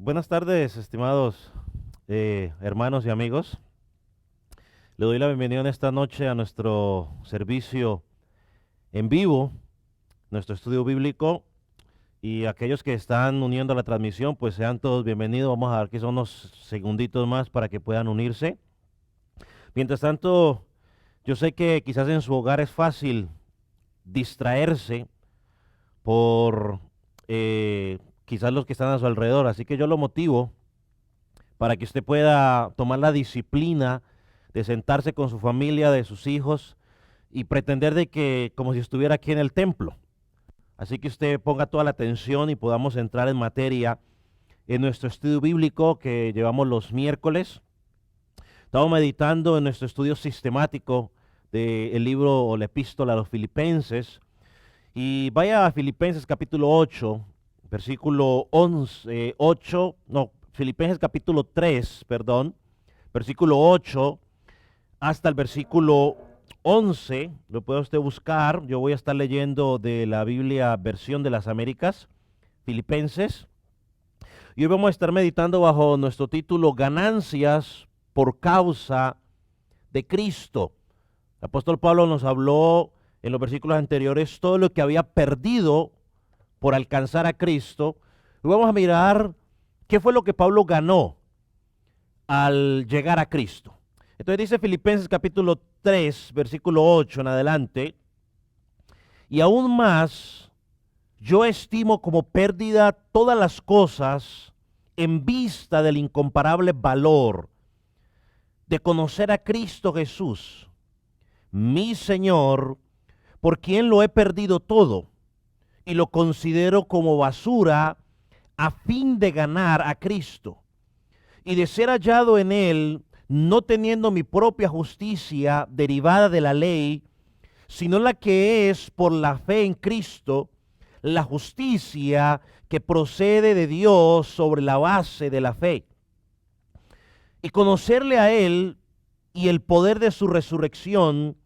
Buenas tardes, estimados hermanos y amigos. Le doy la bienvenida en esta noche a nuestro servicio en vivo, nuestro estudio bíblico, y aquellos que están uniendo a la transmisión, pues sean todos bienvenidos. Vamos a dar que son unos segunditos más para que puedan unirse. Mientras tanto, yo sé que quizás en su hogar es fácil distraerse por quizás los que están a su alrededor, así que yo lo motivo para que usted pueda tomar la disciplina de sentarse con su familia, de sus hijos, y pretender de que como si estuviera aquí en el templo. Así que usted ponga toda la atención y podamos entrar en materia en nuestro estudio bíblico que llevamos los miércoles. Estamos meditando en nuestro estudio sistemático del libro o la epístola a los Filipenses. Y vaya a Filipenses capítulo 8, versículo 11, Filipenses capítulo 3, perdón, versículo 8 hasta el versículo 11, lo puede usted buscar. Yo voy a estar leyendo de la Biblia Versión de las Américas, Filipenses. Y hoy vamos a estar meditando bajo nuestro título Ganancias por causa de Cristo. El apóstol Pablo nos habló en los versículos anteriores todo lo que había perdido por alcanzar a Cristo. Y vamos a mirar qué fue lo que Pablo ganó al llegar a Cristo. Entonces dice Filipenses capítulo 3, versículo 8 en adelante: y aún más, yo estimo como pérdida todas las cosas en vista del incomparable valor de conocer a Cristo Jesús, mi Señor, por quien lo he perdido todo y lo considero como basura a fin de ganar a Cristo y de ser hallado en él, no teniendo mi propia justicia derivada de la ley, sino la que es por la fe en Cristo, la justicia que procede de Dios sobre la base de la fe. Y conocerle a él y el poder de su resurrección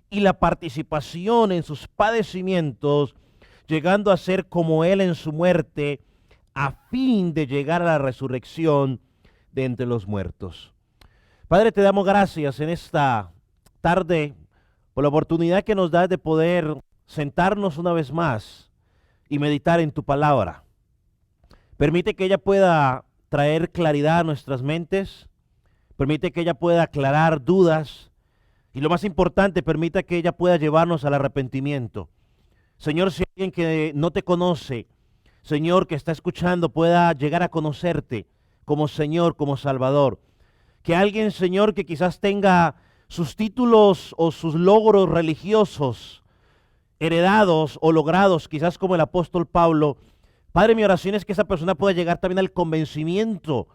y la participación en sus padecimientos, llegando a ser como él en su muerte, a fin de llegar a la resurrección de entre los muertos. Padre, te damos gracias en esta tarde por la oportunidad que nos das de poder sentarnos una vez más y meditar en tu palabra. Permite que ella pueda traer claridad a nuestras mentes, permite que ella pueda aclarar dudas y, lo más importante, permita que ella pueda llevarnos al arrepentimiento. Señor, si alguien que no te conoce, Señor, que está escuchando, pueda llegar a conocerte como Señor, como Salvador. Que alguien, Señor, que quizás tenga sus títulos o sus logros religiosos heredados o logrados, quizás como el apóstol Pablo, Padre, mi oración es que esa persona pueda llegar también al convencimiento,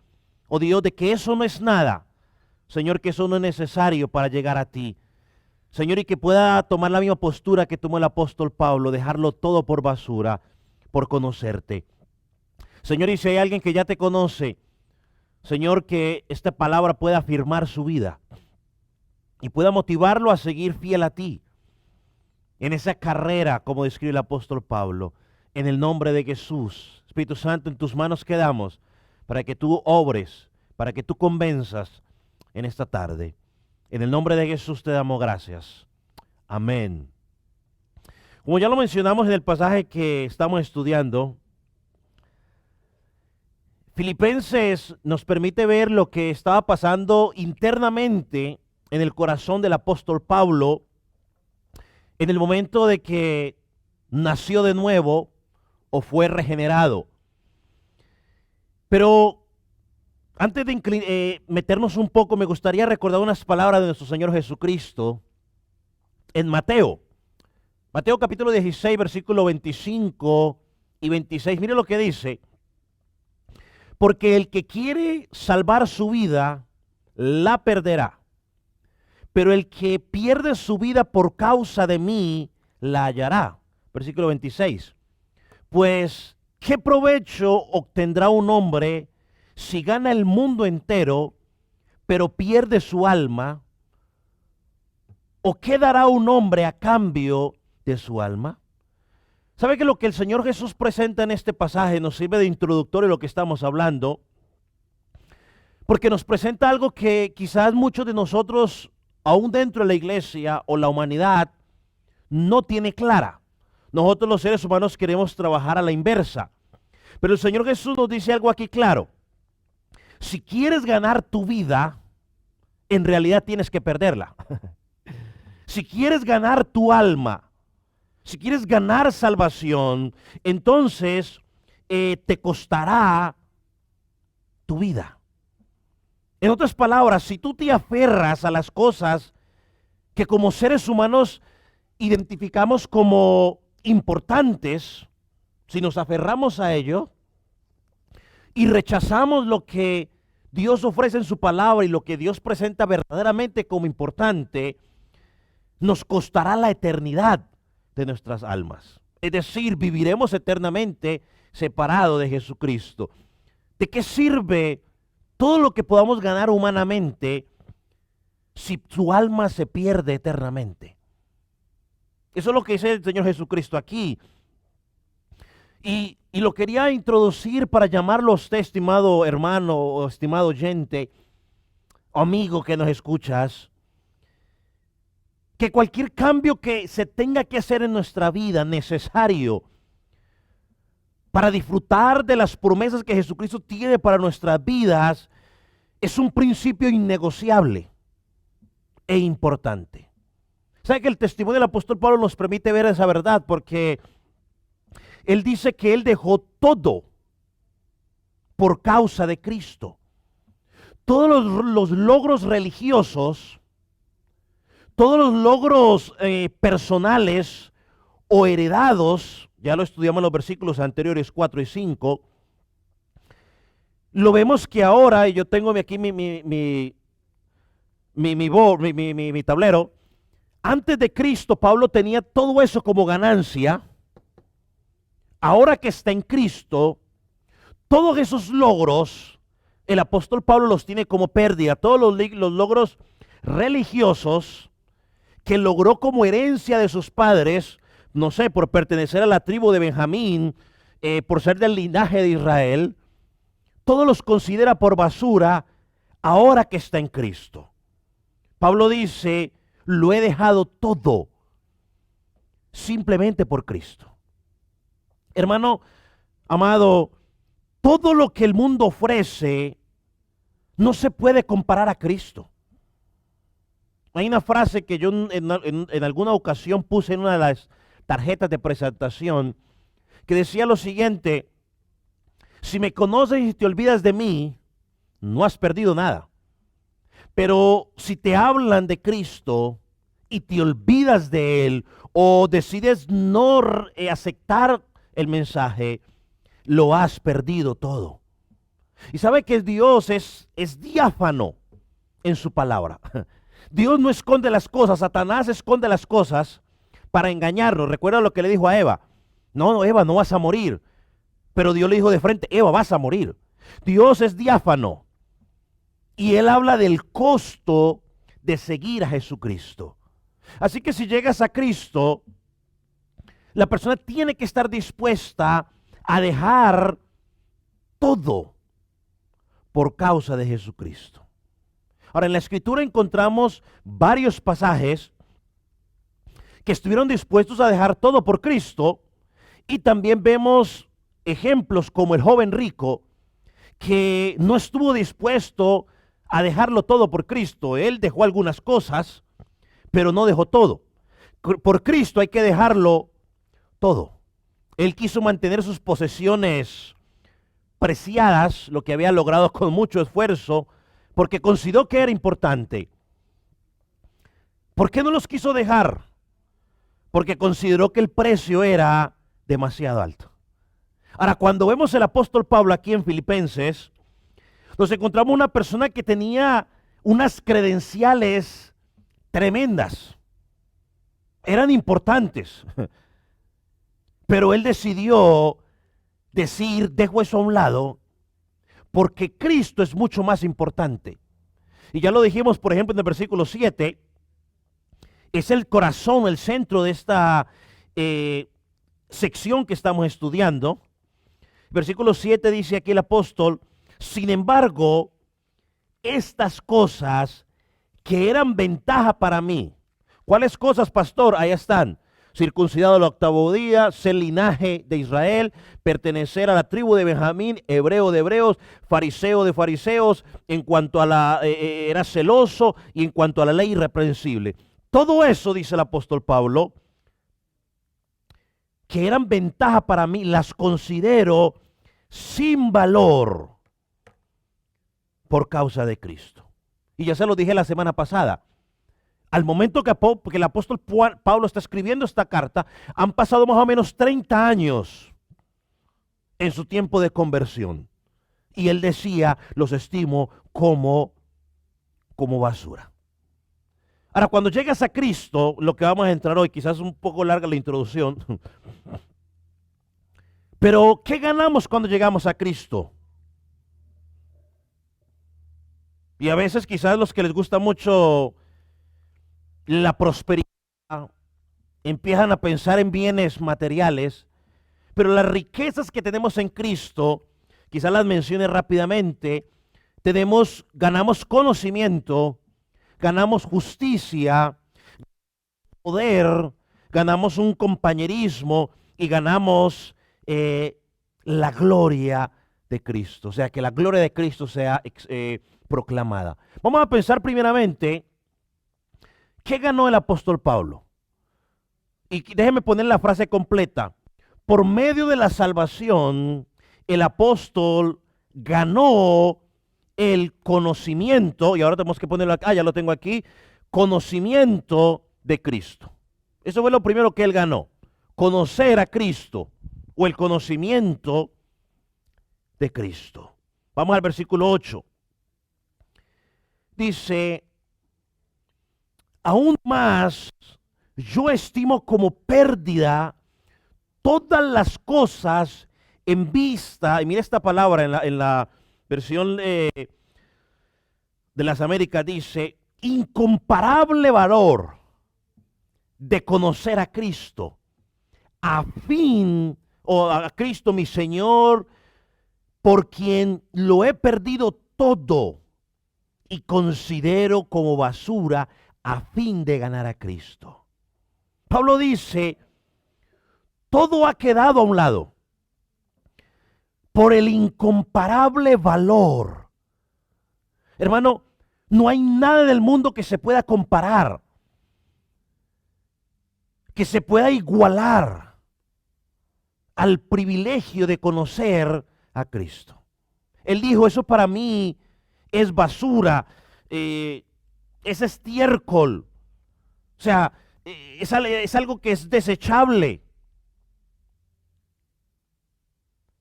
oh Dios, de que eso no es nada. Señor, que eso no es necesario para llegar a ti. Señor, y que pueda tomar la misma postura que tomó el apóstol Pablo, dejarlo todo por basura, por conocerte. Señor, y si hay alguien que ya te conoce, Señor, que esta palabra pueda afirmar su vida y pueda motivarlo a seguir fiel a ti en esa carrera, como describe el apóstol Pablo. En el nombre de Jesús, Espíritu Santo, en tus manos quedamos para que tú obres, para que tú convenzas en esta tarde. En el nombre de Jesús te damos gracias. Amén. Como ya lo mencionamos en el pasaje que estamos estudiando, Filipenses nos permite ver lo que estaba pasando internamente en el corazón del apóstol Pablo en el momento de que nació de nuevo o fue regenerado. Pero antes de meternos un poco, me gustaría recordar unas palabras de nuestro Señor Jesucristo en Mateo. Mateo capítulo 16, versículo 25 y 26. Mire lo que dice: porque el que quiere salvar su vida, la perderá. Pero el que pierde su vida por causa de mí, la hallará. Versículo 26. Pues, ¿qué provecho obtendrá un hombre si gana el mundo entero, pero pierde su alma? ¿O qué dará un hombre a cambio de su alma? ¿Sabe que lo que el Señor Jesús presenta en este pasaje nos sirve de introductorio a lo que estamos hablando? porque nos presenta algo que quizás muchos de nosotros, aún dentro de la iglesia o la humanidad, no tiene clara. Nosotros los seres humanos queremos trabajar a la inversa. Pero el Señor Jesús nos dice algo aquí claro. Si quieres ganar tu vida, en realidad tienes que perderla. Si quieres ganar tu alma, si quieres ganar salvación, entonces te costará tu vida. En otras palabras, si tú te aferras a las cosas que como seres humanos identificamos como importantes, si nos aferramos a ello y rechazamos lo que Dios ofrece en su palabra y lo que Dios presenta verdaderamente como importante, nos costará la eternidad de nuestras almas. Es decir, viviremos eternamente separados de Jesucristo. ¿De qué sirve todo lo que podamos ganar humanamente si su alma se pierde eternamente? Eso es lo que dice el Señor Jesucristo aquí. Y lo quería introducir para llamarlo a usted, estimado hermano o estimado oyente, amigo que nos escuchas, que cualquier cambio que se tenga que hacer en nuestra vida necesario para disfrutar de las promesas que Jesucristo tiene para nuestras vidas es un principio innegociable e importante. ¿Sabe que el testimonio del apóstol Pablo nos permite ver esa verdad? Porque él dice que él dejó todo por causa de Cristo. Todos los logros religiosos, todos los logros personales o heredados, ya lo estudiamos en los versículos anteriores 4 y 5, lo vemos que ahora, y yo tengo aquí mi tablero, antes de Cristo Pablo tenía todo eso como ganancia. Ahora que está en Cristo, todos esos logros, el apóstol Pablo los tiene como pérdida. Todos los logros religiosos que logró como herencia de sus padres, no sé, por pertenecer a la tribu de Benjamín, por ser del linaje de Israel, todos los considera por basura ahora que está en Cristo. Pablo dice, lo he dejado todo simplemente por Cristo. Hermano, amado, todo lo que el mundo ofrece no se puede comparar a Cristo. Hay una frase que yo en alguna ocasión puse en una de las tarjetas de presentación que decía lo siguiente: si me conoces y te olvidas de mí, no has perdido nada. Pero si te hablan de Cristo y te olvidas de Él o decides no aceptar el mensaje, lo has perdido todo. Y sabe que Dios es diáfano en su palabra. Dios no esconde las cosas, Satanás esconde las cosas para engañarnos. Recuerda lo que le dijo a Eva: no, Eva, no vas a morir. Pero Dios le dijo de frente: Eva, vas a morir. Dios es diáfano y Él habla del costo de seguir a Jesucristo. Así que si llegas a Cristo, la persona tiene que estar dispuesta a dejar todo por causa de Jesucristo. Ahora, en la Escritura encontramos varios pasajes que estuvieron dispuestos a dejar todo por Cristo, y también vemos ejemplos como el joven rico que no estuvo dispuesto a dejarlo todo por Cristo. Él dejó algunas cosas, pero no dejó todo. Por Cristo hay que dejarlo todo. Él quiso mantener sus posesiones preciadas, lo que había logrado con mucho esfuerzo, porque consideró que era importante. ¿Por qué no los quiso dejar? Porque consideró que el precio era demasiado alto. Ahora, cuando vemos el apóstol Pablo aquí en Filipenses, nos encontramos una persona que tenía unas credenciales tremendas. Eran importantes. Pero él decidió decir: dejo eso a un lado, porque Cristo es mucho más importante. Y ya lo dijimos, por ejemplo, en el versículo 7, es el corazón, el centro de esta sección que estamos estudiando. Versículo 7 dice aquí el apóstol: sin embargo, estas cosas que eran ventaja para mí. ¿Cuáles cosas, pastor? Ahí están. Circuncidado al octavo día, ser linaje de Israel, pertenecer a la tribu de Benjamín, hebreo de hebreos, fariseo de fariseos, en cuanto a era celoso y en cuanto a la ley irreprensible. Todo eso, dice el apóstol Pablo, que eran ventaja para mí, las considero sin valor por causa de Cristo. Y ya se lo dije la semana pasada. Al momento que el apóstol Pablo está escribiendo esta carta, han pasado más o menos 30 años en su tiempo de conversión. Y él decía, los estimo como basura. Ahora, cuando llegas a Cristo, lo que vamos a entrar hoy, quizás un poco larga la introducción, pero ¿qué ganamos cuando llegamos a Cristo? Y a veces quizás los que les gusta mucho la prosperidad empiezan a pensar en bienes materiales, pero las riquezas que tenemos en Cristo, quizás las mencione rápidamente, ganamos conocimiento, ganamos justicia, poder, ganamos un compañerismo y ganamos la gloria de Cristo. O sea, que la gloria de Cristo sea proclamada. Vamos a pensar primeramente, ¿qué ganó el apóstol Pablo? Y déjeme poner la frase completa. Por medio de la salvación, el apóstol ganó el conocimiento, y ahora tenemos que ponerlo acá, ya lo tengo aquí, conocimiento de Cristo. Eso fue lo primero que él ganó, conocer a Cristo o el conocimiento de Cristo. Vamos al versículo 8. Dice, aún más, yo estimo como pérdida todas las cosas en vista, y mira esta palabra en la versión de las Américas, dice, incomparable valor de conocer a Cristo, a Cristo mi Señor, por quien lo he perdido todo y considero como basura a fin de ganar a Cristo. Pablo dice, todo ha quedado a un lado por el incomparable valor. Hermano, no hay nada del mundo que se pueda comparar, que se pueda igualar al privilegio de conocer a Cristo. Él dijo, eso para mí es basura, es estiércol, o sea, es algo que es desechable.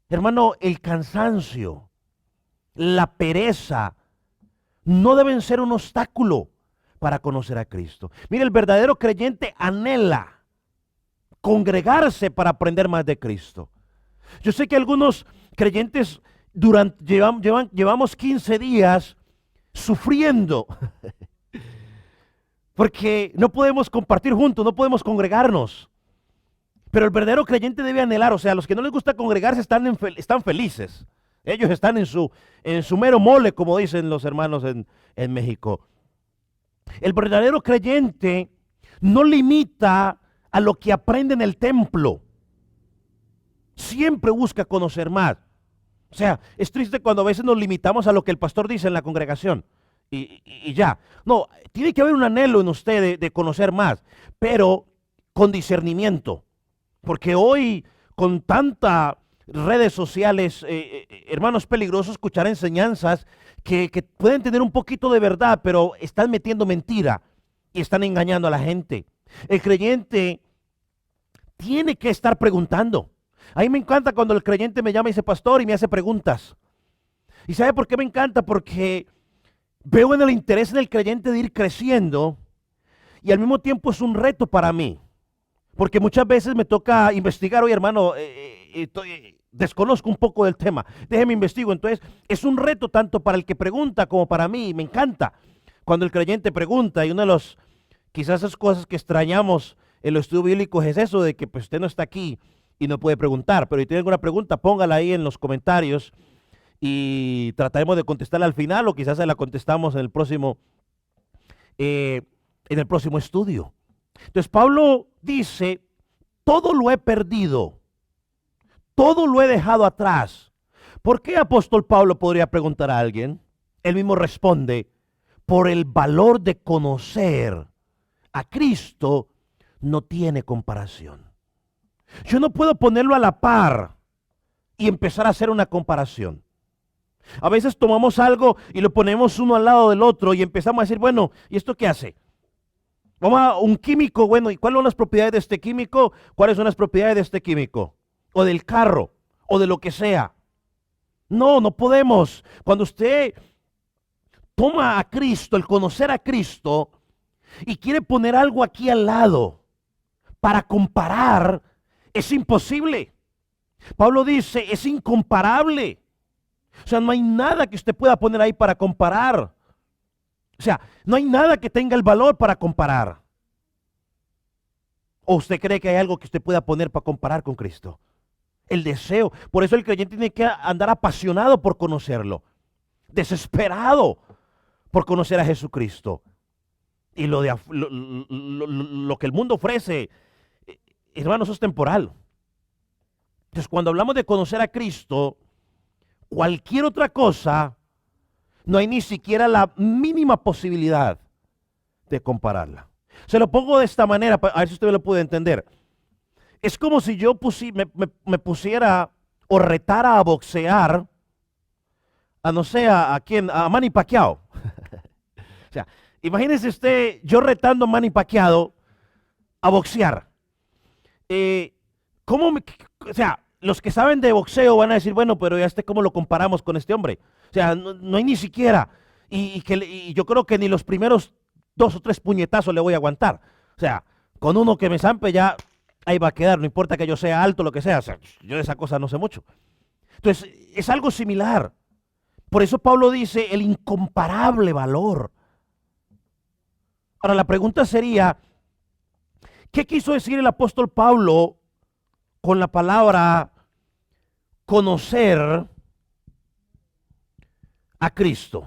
Hermano, el cansancio, la pereza, no deben ser un obstáculo para conocer a Cristo. Mire, el verdadero creyente anhela congregarse para aprender más de Cristo. Yo sé que algunos creyentes llevamos 15 días sufriendo porque no podemos compartir juntos, no podemos congregarnos. Pero el verdadero creyente debe anhelar, o sea, los que no les gusta congregarse están felices. Ellos están en su mero mole, como dicen los hermanos en México. El verdadero creyente no limita a lo que aprende en el templo. Siempre busca conocer más. O sea, es triste cuando a veces nos limitamos a lo que el pastor dice en la congregación y ya. No, tiene que haber un anhelo en usted de conocer más, pero con discernimiento. Porque hoy, con tantas redes sociales, hermanos, es peligroso escuchar enseñanzas que pueden tener un poquito de verdad, pero están metiendo mentira y están engañando a la gente. El creyente tiene que estar preguntando. A mí me encanta cuando el creyente me llama y dice, pastor, y me hace preguntas. ¿Y sabe por qué me encanta? Porque veo en el interés del creyente de ir creciendo y al mismo tiempo es un reto para mí. Porque muchas veces me toca investigar, oye hermano, desconozco un poco del tema, déjeme investigo. Entonces es un reto tanto para el que pregunta como para mí. Me encanta cuando el creyente pregunta, y una de los, quizás esas cosas que extrañamos en los estudios bíblicos es eso de que pues, usted no está aquí y no puede preguntar, pero si tiene alguna pregunta póngala ahí en los comentarios y trataremos de contestarla al final o quizás se la contestamos en el próximo estudio. Entonces Pablo dice, todo lo he perdido, todo lo he dejado atrás. ¿Por qué apóstol Pablo podría preguntar a alguien? Él mismo responde, por el valor de conocer a Cristo no tiene comparación. Yo no puedo ponerlo a la par y empezar a hacer una comparación. A veces tomamos algo y lo ponemos uno al lado del otro y empezamos a decir, bueno, ¿y esto qué hace? Vamos a un químico, bueno, ¿y cuáles son las propiedades de este químico? ¿Cuáles son las propiedades de este químico? O del carro, o de lo que sea. No, no podemos. Cuando usted toma a Cristo, el conocer a Cristo, y quiere poner algo aquí al lado para comparar, es imposible. Pablo dice, es incomparable. O sea, no hay nada que usted pueda poner ahí para comparar. O sea, no hay nada que tenga el valor para comparar. ¿O usted cree que hay algo que usted pueda poner para comparar con Cristo? El deseo. Por eso el creyente tiene que andar apasionado por conocerlo. Desesperado por conocer a Jesucristo. Y lo que el mundo ofrece, hermanos, es temporal. Entonces, cuando hablamos de conocer a Cristo, cualquier otra cosa, no hay ni siquiera la mínima posibilidad de compararla. Se lo pongo de esta manera, a ver si usted me lo puede entender. Es como si yo me pusiera o retara a boxear a no sé a quién, a Manny Pacquiao. O sea, imagínese usted, yo retando a Manny Pacquiao a boxear. O sea, los que saben de boxeo van a decir, bueno, pero ya ¿cómo lo comparamos con este hombre? O sea, no hay ni siquiera. Y yo creo que ni los primeros 2 o 3 puñetazos le voy a aguantar. O sea, con uno que me zampe ya ahí va a quedar, no importa que yo sea alto, lo que sea. O sea, yo de esa cosa no sé mucho. Entonces, es algo similar. Por eso Pablo dice el incomparable valor. Ahora, la pregunta sería, ¿qué quiso decir el apóstol Pablo con la palabra conocer a Cristo?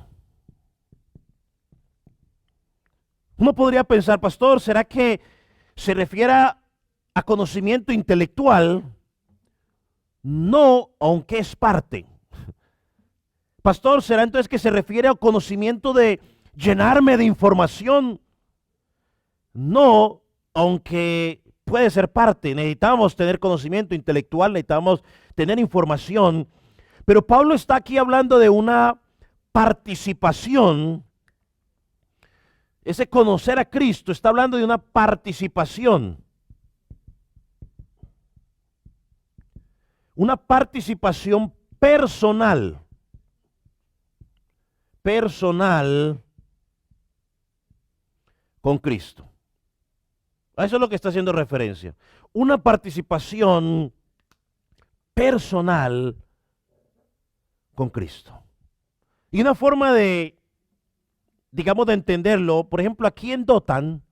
Uno podría pensar, pastor, ¿será que se refiere a conocimiento intelectual? No, aunque es parte. Pastor, ¿será entonces que se refiere a conocimiento de llenarme de información? No, aunque puede ser parte. Necesitamos tener conocimiento intelectual, necesitamos tener información. Pero Pablo está aquí hablando de una participación. Ese conocer a Cristo está hablando de una participación. Una participación personal. Personal con Cristo. A eso es lo que está haciendo referencia. Una participación personal con Cristo. Y una forma de, digamos, de entenderlo, por ejemplo, aquí en Dothan,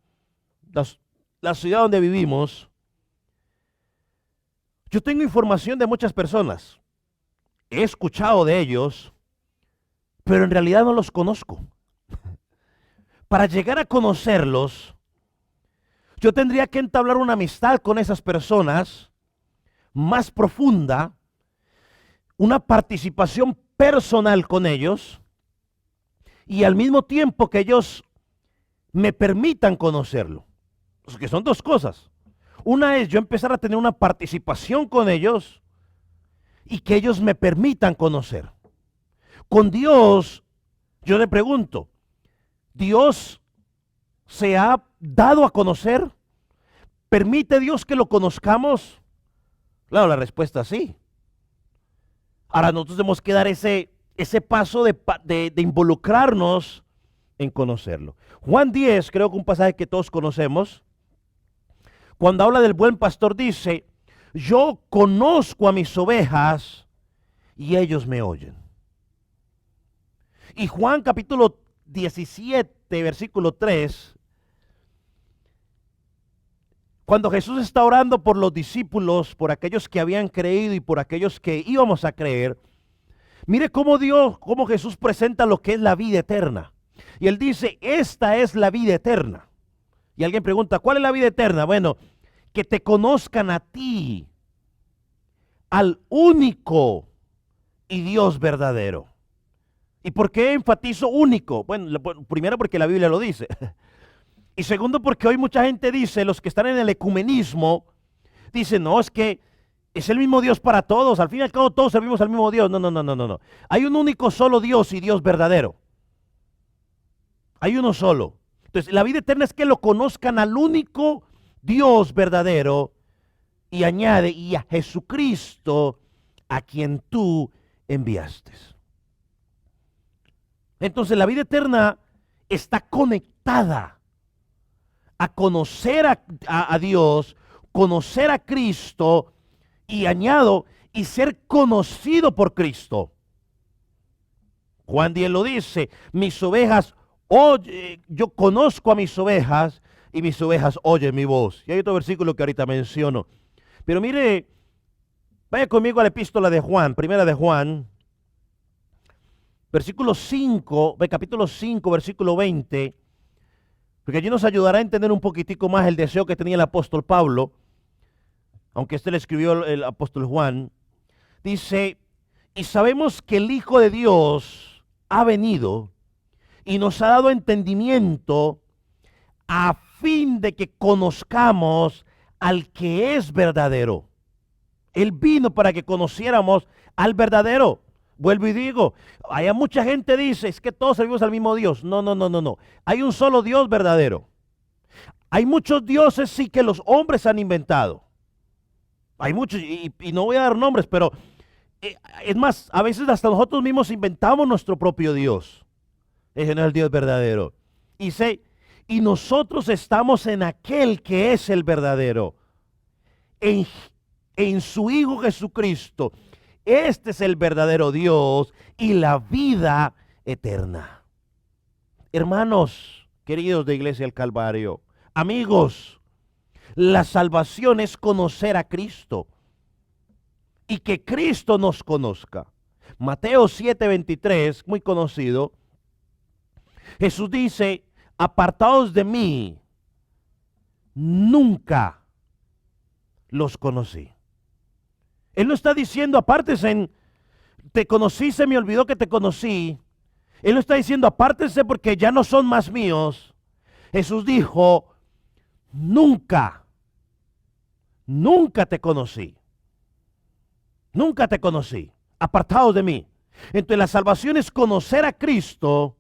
la ciudad donde vivimos, yo tengo información de muchas personas. He escuchado de ellos, pero en realidad no los conozco. Para llegar a conocerlos, yo tendría que entablar una amistad con esas personas más profunda, una participación personal con ellos y al mismo tiempo que ellos me permitan conocerlo. Que son 2 cosas. Una es yo empezar a tener una participación con ellos y que ellos me permitan conocer. Con Dios, yo le pregunto, ¿Dios se ha dado a conocer? ¿Permite Dios que lo conozcamos? Claro, la respuesta es sí. Ahora nosotros tenemos que dar ese paso de involucrarnos en conocerlo. Juan 10, creo que un pasaje que todos conocemos, cuando habla del buen pastor dice, yo conozco a mis ovejas y ellos me oyen. Y Juan capítulo 17, versículo 3, cuando Jesús está orando por los discípulos, por aquellos que habían creído y por aquellos que íbamos a creer, Mire cómo Jesús presenta lo que es la vida eterna. Y Él dice, esta es la vida eterna. Y alguien pregunta, ¿cuál es la vida eterna? Bueno, que te conozcan a ti, al único y Dios verdadero. ¿Y por qué enfatizo único? Bueno, primero porque la Biblia lo dice. Y segundo porque hoy mucha gente dice, los que están en el ecumenismo, dicen, no, es que es el mismo Dios para todos. Al fin y al cabo todos servimos al mismo Dios. No, no, no, no, no. Hay un único solo Dios y Dios verdadero. Hay uno solo. Entonces, la vida eterna es que lo conozcan al único Dios verdadero y añade, y a Jesucristo a quien tú enviaste. Entonces, la vida eterna está conectada a conocer a Dios, conocer a Cristo y añado, y ser conocido por Cristo. Juan 10 lo dice, mis ovejas oye, yo conozco a mis ovejas y mis ovejas oyen mi voz. Y hay otro versículo que ahorita menciono. Pero mire, vaya conmigo a la epístola de Juan, primera de Juan, versículo 5, capítulo 5, versículo 20, porque allí nos ayudará a entender un poquitico más el deseo que tenía el apóstol Pablo, aunque este le escribió el apóstol Juan. Dice, y sabemos que el Hijo de Dios ha venido y nos ha dado entendimiento a fin de que conozcamos al que es verdadero. Él vino para que conociéramos al verdadero. Vuelvo y digo, hay mucha gente dice, es que todos servimos al mismo Dios. No, no, no, no, no. Hay un solo Dios verdadero. Hay muchos dioses sí que los hombres han inventado. Hay muchos, y no voy a dar nombres, pero es más, a veces hasta nosotros mismos inventamos nuestro propio Dios. Ese no es el Dios verdadero. Y nosotros estamos en aquel que es el verdadero. En su Hijo Jesucristo. Este es el verdadero Dios y la vida eterna. Hermanos, queridos de Iglesia del Calvario, amigos, la salvación es conocer a Cristo y que Cristo nos conozca. Mateo 7:23, muy conocido, Jesús dice, apartaos de mí, nunca los conocí. Él no está diciendo, apártense, te conocí, se me olvidó que te conocí. Él no está diciendo, apártense porque ya no son más míos. Jesús dijo, nunca te conocí. Nunca te conocí. Apartaos de mí. Entonces la salvación es conocer a Cristo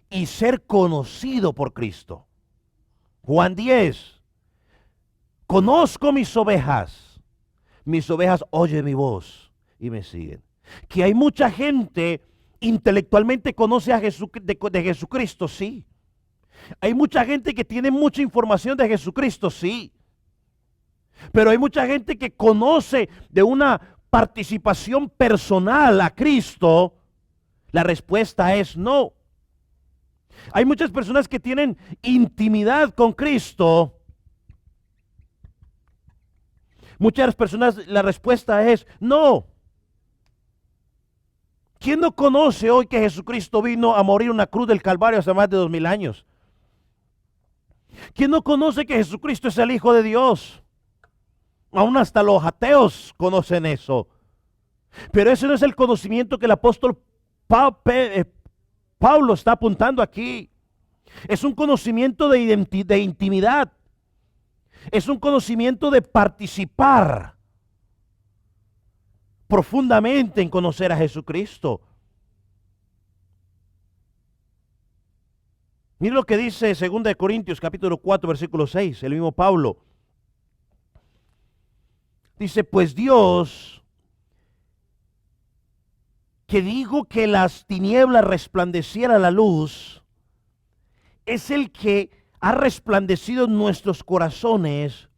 y ser conocido por Cristo. Juan 10. Conozco mis ovejas oyen mi voz y me siguen. Que hay mucha gente intelectualmente conoce a de Jesucristo, sí. Hay mucha gente que tiene mucha información de Jesucristo, sí. Pero hay mucha gente que conoce de una participación personal a Cristo. La respuesta es no. Hay muchas personas que tienen intimidad con Cristo. Muchas personas, la respuesta es no. ¿Quién no conoce hoy que Jesucristo vino a morir en una cruz del Calvario hace más de 2000 años? ¿Quién no conoce que Jesucristo es el Hijo de Dios? Aún hasta los ateos conocen eso. Pero ese no es el conocimiento que el apóstol Pablo está apuntando aquí. Es un conocimiento de intimidad. Es un conocimiento de participar profundamente en conocer a Jesucristo. Mire lo que dice 2 Corintios capítulo 4 versículo 6, el mismo Pablo. Dice, pues Dios, que digo que las tinieblas resplandeciera la luz, es el que ha resplandecido en nuestros corazones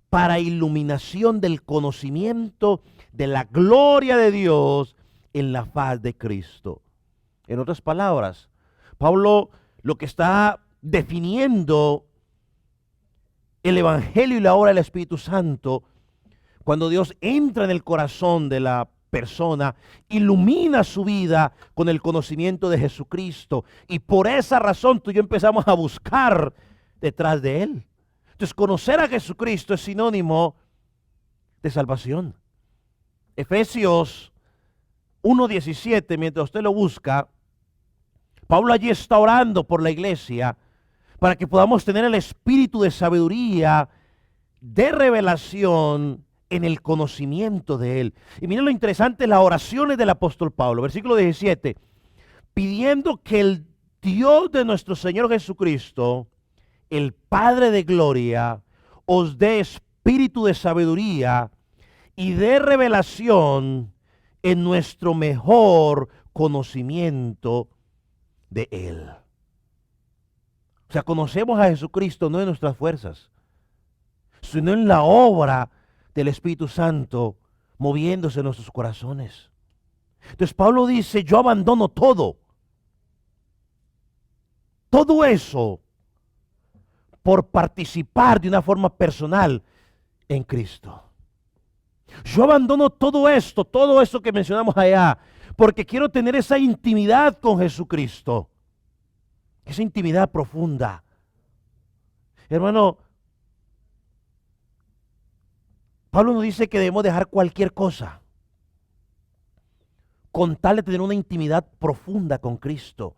para iluminación del conocimiento de la gloria de Dios en la faz de Cristo. En otras palabras, Pablo lo que está definiendo el Evangelio y la obra del Espíritu Santo, cuando Dios entra en el corazón de la persona, ilumina su vida con el conocimiento de Jesucristo. Y por esa razón tú y yo empezamos a buscar detrás de Él. Entonces, conocer a Jesucristo es sinónimo de salvación. Efesios 1:17, mientras usted lo busca, Pablo allí está orando por la iglesia para que podamos tener el espíritu de sabiduría, de revelación en el conocimiento de Él. Y miren lo interesante, las oraciones del apóstol Pablo, versículo 17, pidiendo que el Dios de nuestro Señor Jesucristo, el Padre de gloria, os dé espíritu de sabiduría y de revelación en nuestro mejor conocimiento de Él. O sea, conocemos a Jesucristo no en nuestras fuerzas, sino en la obra del Espíritu Santo moviéndose en nuestros corazones. Entonces Pablo dice, yo abandono todo eso por participar de una forma personal en Cristo. Yo abandono todo esto que mencionamos allá, porque quiero tener esa intimidad con Jesucristo, esa intimidad profunda. Hermano, Pablo nos dice que debemos dejar cualquier cosa con tal de tener una intimidad profunda con Cristo.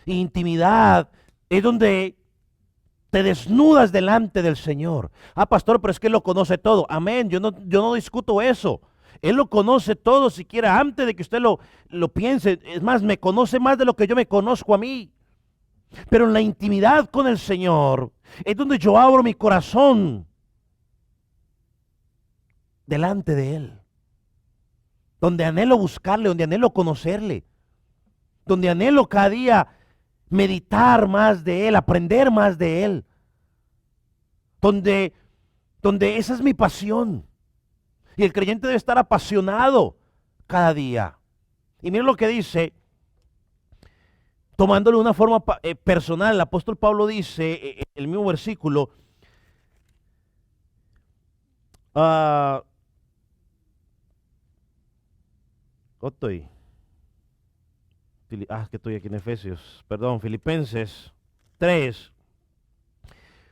Y intimidad es donde te desnudas delante del Señor. Ah, pastor, pero es que Él lo conoce todo. Amén, yo no discuto eso. Él lo conoce todo, siquiera antes de que usted lo piense. Es más, me conoce más de lo que yo me conozco a mí. Pero en la intimidad con el Señor es donde yo abro mi corazón delante de Él, donde anhelo buscarle, donde anhelo conocerle, donde anhelo cada día meditar más de Él, aprender más de Él, donde esa es mi pasión. Y el creyente debe estar apasionado cada día. Y miren lo que dice, tomándolo de una forma personal, el apóstol Pablo dice, en el mismo versículo, que estoy aquí en Efesios, perdón, Filipenses 3,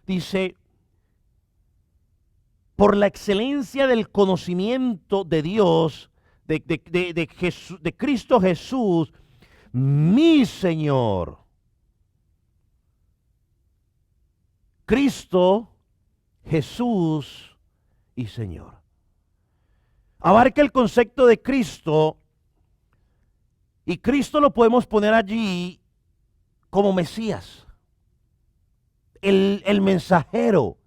dice, por la excelencia del conocimiento de Dios, de Cristo Jesús, mi Señor. Cristo, Jesús y Señor. Abarca el concepto de Cristo, y Cristo lo podemos poner allí como Mesías, el mensajero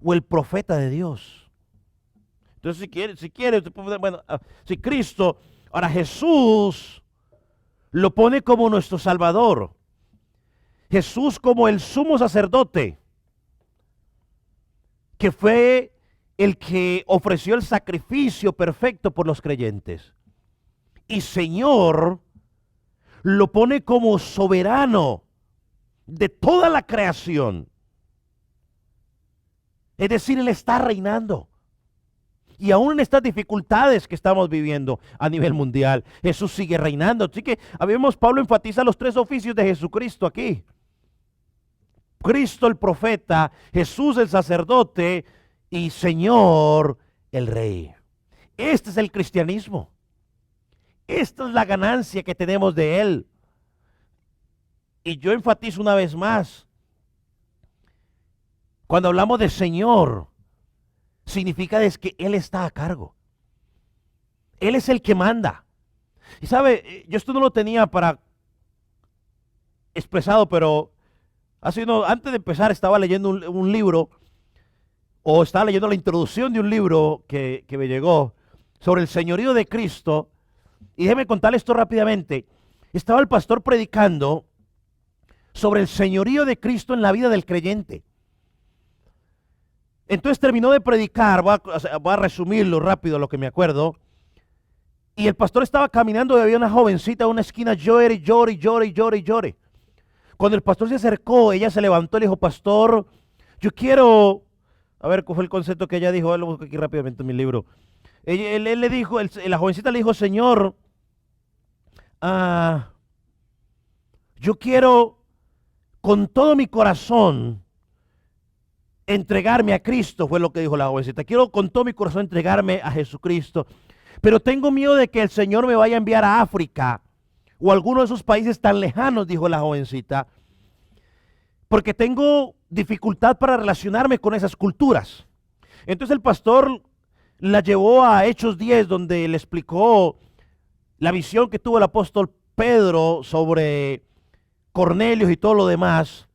o el profeta de Dios. Entonces, si quiere, bueno, si Cristo, ahora Jesús lo pone como nuestro Salvador, Jesús como el sumo sacerdote, que fue el que ofreció el sacrificio perfecto por los creyentes. Y Señor lo pone como soberano de toda la creación. Es decir, Él está reinando. Y aún en estas dificultades que estamos viviendo a nivel mundial, Jesús sigue reinando. Así que, Pablo enfatiza los tres oficios de Jesucristo aquí. Cristo el profeta, Jesús el sacerdote y Señor el Rey. Este es el cristianismo. Esta es la ganancia que tenemos de Él. Y yo enfatizo una vez más, cuando hablamos de Señor, significa es que Él está a cargo. Él es el que manda. Y sabe, yo esto no lo tenía para expresado, pero antes de empezar estaba leyendo un libro, o estaba leyendo la introducción de un libro que me llegó sobre el señorío de Cristo. Y déjeme contarle esto rápidamente. Estaba el pastor predicando sobre el señorío de Cristo en la vida del creyente. Entonces terminó de predicar, voy a resumirlo rápido lo que me acuerdo. Y el pastor estaba caminando y había una jovencita en una esquina, llore. Cuando el pastor se acercó, ella se levantó y le dijo, pastor, yo quiero, a ver, ¿cuál fue el concepto que ella dijo? Lo busco aquí rápidamente en mi libro. Él le dijo, la jovencita le dijo, Señor, yo quiero con todo mi corazón entregarme a Cristo, fue lo que dijo la jovencita. Quiero con todo mi corazón entregarme a Jesucristo, pero tengo miedo de que el Señor me vaya a enviar a África o a alguno de esos países tan lejanos, dijo la jovencita, porque tengo dificultad para relacionarme con esas culturas. Entonces el pastor la llevó a Hechos 10, donde le explicó la visión que tuvo el apóstol Pedro sobre Cornelio y todo lo demás.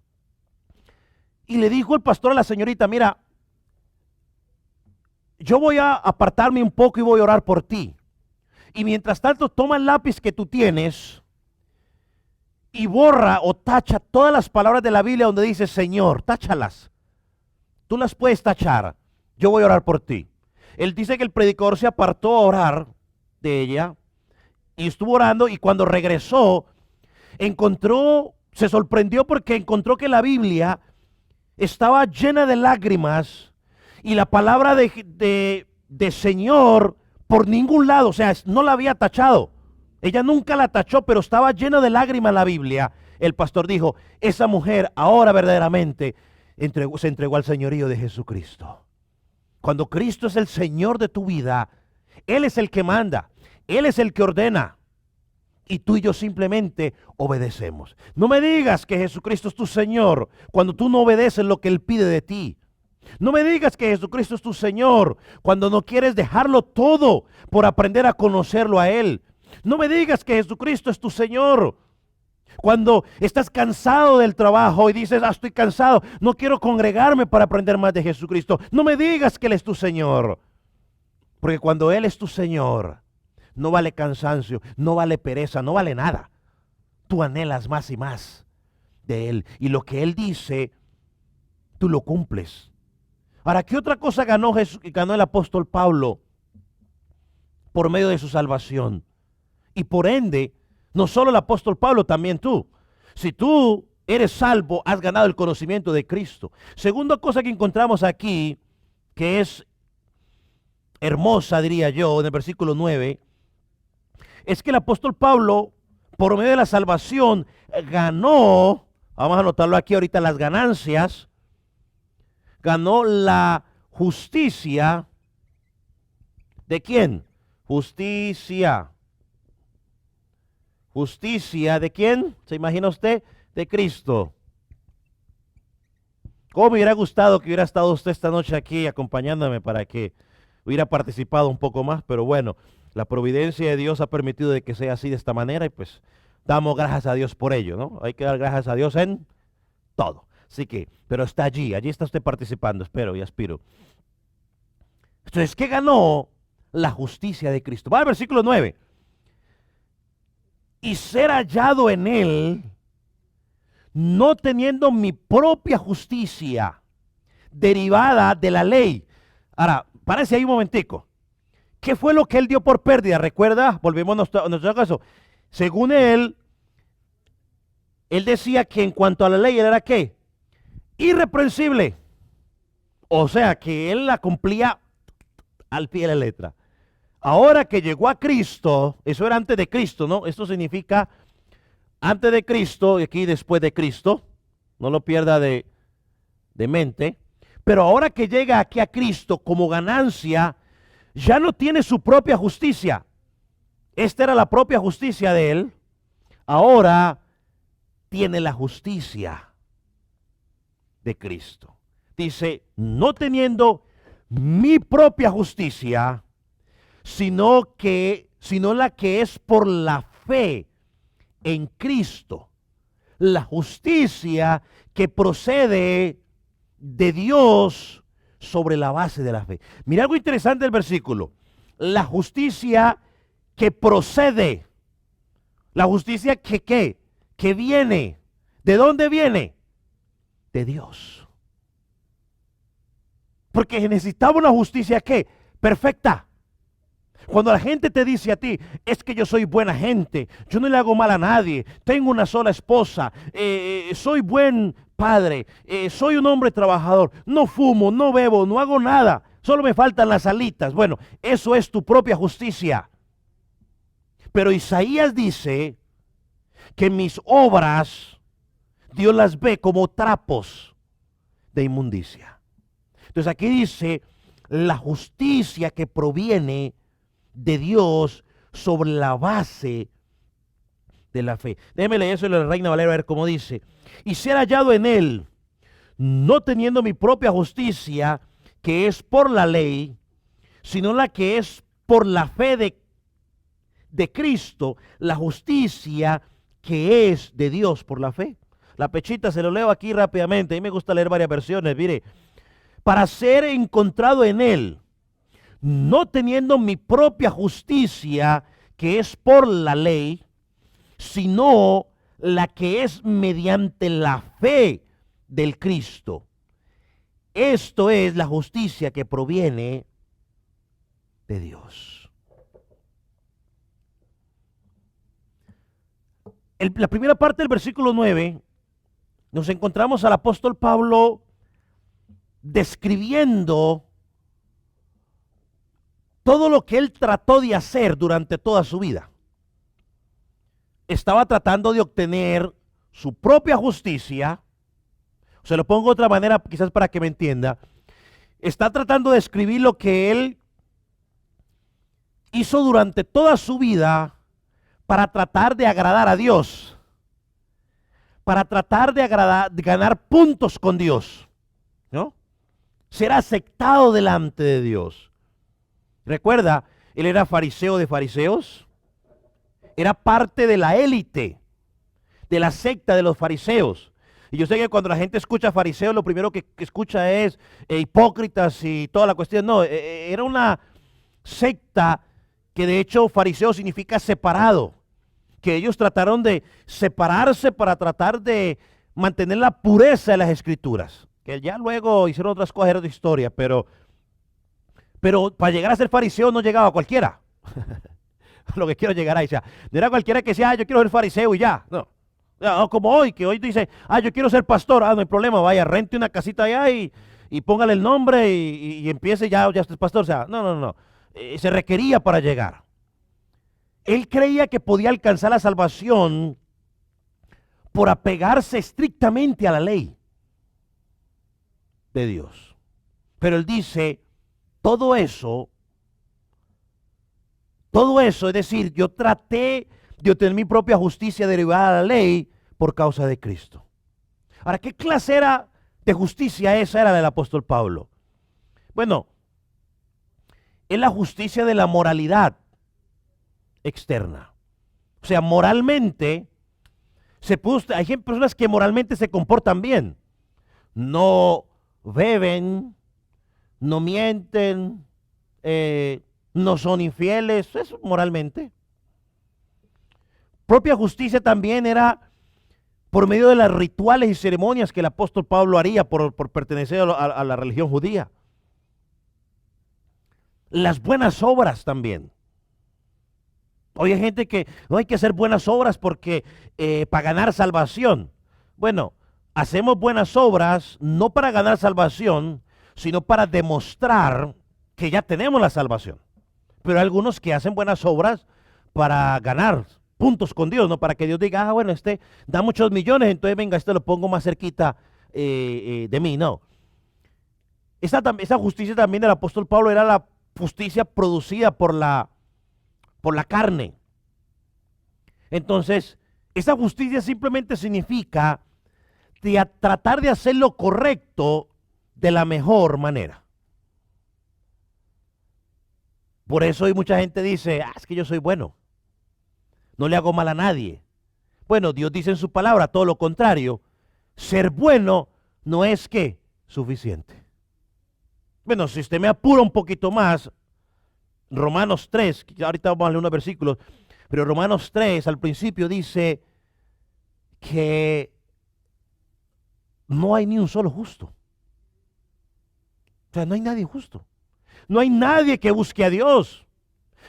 Y le dijo el pastor a la señorita, mira, yo voy a apartarme un poco y voy a orar por ti. Y mientras tanto, toma el lápiz que tú tienes y borra o tacha todas las palabras de la Biblia donde dice Señor, táchalas. Tú las puedes tachar. Yo voy a orar por ti. Él dice que el predicador se apartó a orar de ella y estuvo orando, y cuando regresó, se sorprendió porque encontró que la Biblia estaba llena de lágrimas y la palabra de Señor por ningún lado, o sea, no la había tachado. Ella nunca la tachó, pero estaba llena de lágrimas la Biblia. El pastor dijo, esa mujer ahora verdaderamente se entregó al señorío de Jesucristo. Cuando Cristo es el Señor de tu vida, Él es el que manda, Él es el que ordena. Y tú y yo simplemente obedecemos. No me digas que Jesucristo es tu Señor cuando tú no obedeces lo que Él pide de ti. No me digas que Jesucristo es tu Señor cuando no quieres dejarlo todo por aprender a conocerlo a Él. No me digas que Jesucristo es tu Señor cuando estás cansado del trabajo y dices, estoy cansado, no quiero congregarme para aprender más de Jesucristo. No me digas que Él es tu Señor, porque cuando Él es tu Señor, no vale cansancio, no vale pereza, no vale nada. Tú anhelas más y más de Él, y lo que Él dice, tú lo cumples. Ahora, ¿qué otra cosa ganó el apóstol Pablo por medio de su salvación? Y por ende, no solo el apóstol Pablo, también tú. Si tú eres salvo, has ganado el conocimiento de Cristo. Segunda cosa que encontramos aquí, que es hermosa, diría yo, en el versículo 9, es que el apóstol Pablo, por medio de la salvación, ganó, vamos a anotarlo aquí ahorita, las ganancias, ganó la justicia. ¿De quién? Justicia. ¿Justicia de quién? ¿Se imagina usted? De Cristo. ¿Cómo me hubiera gustado que hubiera estado usted esta noche aquí acompañándome para que hubiera participado un poco más? Pero bueno, la providencia de Dios ha permitido de que sea así de esta manera, y pues damos gracias a Dios por ello, ¿no? Hay que dar gracias a Dios en todo. Así que, pero está allí está usted participando, espero y aspiro. Entonces, ¿qué ganó? La justicia de Cristo. Va al versículo 9. Y ser hallado en Él, no teniendo mi propia justicia derivada de la ley. Ahora, párese ahí un momentico. ¿Qué fue lo que Él dio por pérdida? ¿Recuerda? Volvemos a nuestro caso. Según Él decía que en cuanto a la ley, Él era ¿qué? Irreprensible. O sea, que Él la cumplía al pie de la letra. Ahora que llegó a Cristo, eso era antes de Cristo, ¿no? Esto significa antes de Cristo y aquí después de Cristo. No lo pierda de mente. Pero ahora que llega aquí a Cristo como ganancia, ya no tiene su propia justicia. Esta era la propia justicia de Él. Ahora tiene la justicia de Cristo. Dice, no teniendo mi propia justicia, sino la que es por la fe en Cristo, la justicia que procede de Dios sobre la base de la fe. Mira algo interesante del versículo. La justicia que procede, la justicia que viene. ¿De dónde viene? De Dios. Porque necesitaba una justicia ¿qué? Perfecta. Cuando la gente te dice a ti, es que yo soy buena gente, yo no le hago mal a nadie, tengo una sola esposa, soy buen padre, soy un hombre trabajador, no fumo, no bebo, no hago nada. Solo me faltan las alitas. Bueno, eso es tu propia justicia. Pero Isaías dice que mis obras Dios las ve como trapos de inmundicia. Entonces aquí dice la justicia que proviene de Dios sobre la base de la fe. Déjeme leer eso en la Reina Valera a ver cómo dice. Y ser hallado en él, no teniendo mi propia justicia, que es por la ley, sino la que es por la fe de Cristo, la justicia que es de Dios por la fe. La pechita se lo leo aquí rápidamente. A mí me gusta leer varias versiones. Mire, para ser encontrado en él, no teniendo mi propia justicia, que es por la ley, sino la que es mediante la fe del Cristo. Esto es la justicia que proviene de Dios. La primera parte del versículo 9, nos encontramos al apóstol Pablo describiendo todo lo que él trató de hacer durante toda su vida. Estaba tratando de obtener su propia justicia. Se lo pongo de otra manera, quizás para que me entienda. Está tratando de escribir lo que él hizo durante toda su vida para tratar de agradar a Dios, para tratar de ganar puntos con Dios, ¿no? Ser aceptado delante de Dios. Recuerda, él era fariseo de fariseos, era parte de la élite, de la secta de los fariseos. Y yo sé que cuando la gente escucha fariseos, lo primero que escucha es hipócritas y toda la cuestión. No, era una secta que de hecho fariseo significa separado, que ellos trataron de separarse para tratar de mantener la pureza de las escrituras, que ya luego hicieron otras cosas, era otra historia, pero para llegar a ser fariseo no llegaba cualquiera. Lo que quiero llegar ahí, o sea, no era cualquiera que decía, yo quiero ser fariseo y ya, no. Como hoy, que hoy dice, yo quiero ser pastor, no hay problema, vaya, rente una casita allá y póngale el nombre y empiece ya es pastor, o sea, no. Se requería para llegar. Él creía que podía alcanzar la salvación por apegarse estrictamente a la ley de Dios. Pero él dice, todo eso, es decir, yo traté de obtener mi propia justicia derivada de la ley por causa de Cristo. Ahora, ¿qué clase de justicia esa era del apóstol Pablo? Bueno, es la justicia de la moralidad externa. O sea, moralmente, hay personas que moralmente se comportan bien. No beben, no mienten, no son infieles, eso moralmente. Propia justicia también era por medio de las rituales y ceremonias que el apóstol Pablo haría por pertenecer a la religión judía. Las buenas obras también. Hoy hay gente que no hay que hacer buenas obras porque para ganar salvación. Bueno, hacemos buenas obras no para ganar salvación, sino para demostrar que ya tenemos la salvación. Pero hay algunos que hacen buenas obras para ganar puntos con Dios, no para que Dios diga, bueno, este da muchos millones, entonces venga, lo pongo más cerquita de mí. No. Esa justicia también del apóstol Pablo era la justicia producida por la carne. Entonces, esa justicia simplemente significa tratar de hacer lo correcto de la mejor manera. Por eso hoy mucha gente dice, es que yo soy bueno, no le hago mal a nadie. Bueno, Dios dice en su palabra todo lo contrario. Ser bueno no es que suficiente. Bueno, si usted me apura un poquito más, Romanos 3, ahorita vamos a leer unos versículos, pero Romanos 3 al principio dice que no hay ni un solo justo. O sea, no hay nadie justo. No hay nadie que busque a Dios.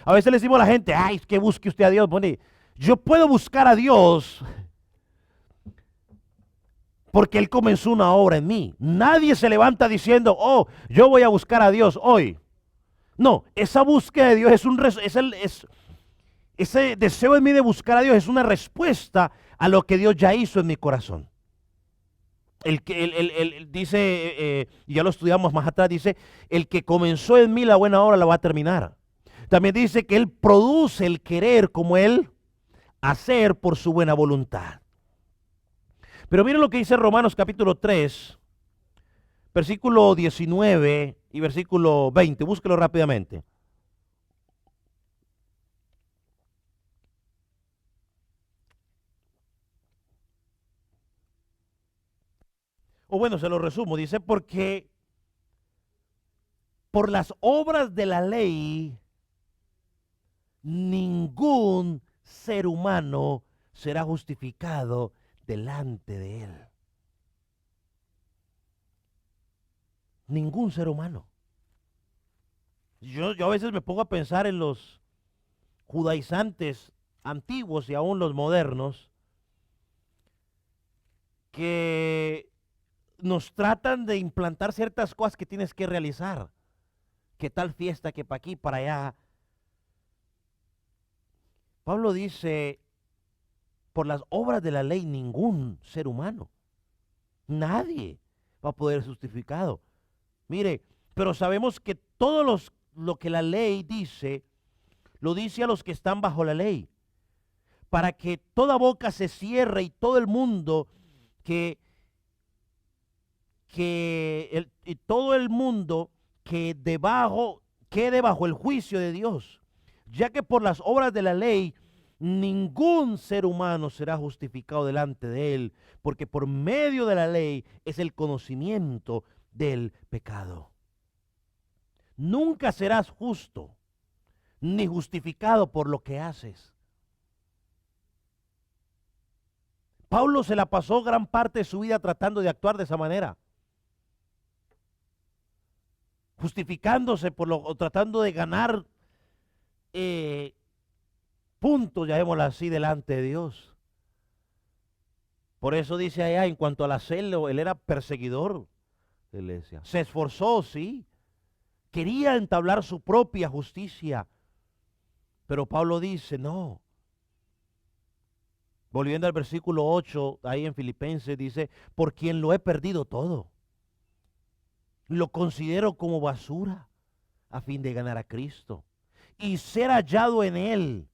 A veces le decimos a la gente, es que busque usted a Dios. Bueno, yo puedo buscar a Dios porque Él comenzó una obra en mí. Nadie se levanta diciendo, oh, yo voy a buscar a Dios hoy. No, esa búsqueda de Dios ese deseo en mí de buscar a Dios es una respuesta a lo que Dios ya hizo en mi corazón. Dice, y ya lo estudiamos más atrás, dice, el que comenzó en mí la buena obra la va a terminar. También dice que Él produce el querer como Él hacer por su buena voluntad. Pero miren lo que dice Romanos capítulo 3, versículo 19 y versículo 20. Búsquelo rápidamente. O bueno, se lo resumo. Dice, porque por las obras de la ley, ningún ser humano será justificado delante de Él. Ningún ser humano. Yo a veces me pongo a pensar en los judaizantes antiguos y aún los modernos que nos tratan de implantar ciertas cosas que tienes que realizar. Que tal fiesta, que para aquí, para allá. Pablo dice, por las obras de la ley, ningún ser humano, nadie va a poder ser justificado. Mire, pero sabemos que lo que la ley dice, lo dice a los que están bajo la ley, para que toda boca se cierre y todo el mundo y todo el mundo que quede bajo el juicio de Dios, ya que por las obras de la ley ningún ser humano será justificado delante de Él, porque por medio de la ley es el conocimiento del pecado. Nunca serás justo ni justificado por lo que haces. Pablo se la pasó gran parte de su vida tratando de actuar de esa manera, justificándose o tratando de ganar puntos, llamémoslo así, delante de Dios. Por eso dice allá, en cuanto a la celo, él era perseguidor de la iglesia. Se esforzó, sí. Quería entablar su propia justicia. Pero Pablo dice, no. Volviendo al versículo 8, ahí en Filipenses, dice, por quien lo he perdido todo. Lo considero como basura a fin de ganar a Cristo y ser hallado en Él,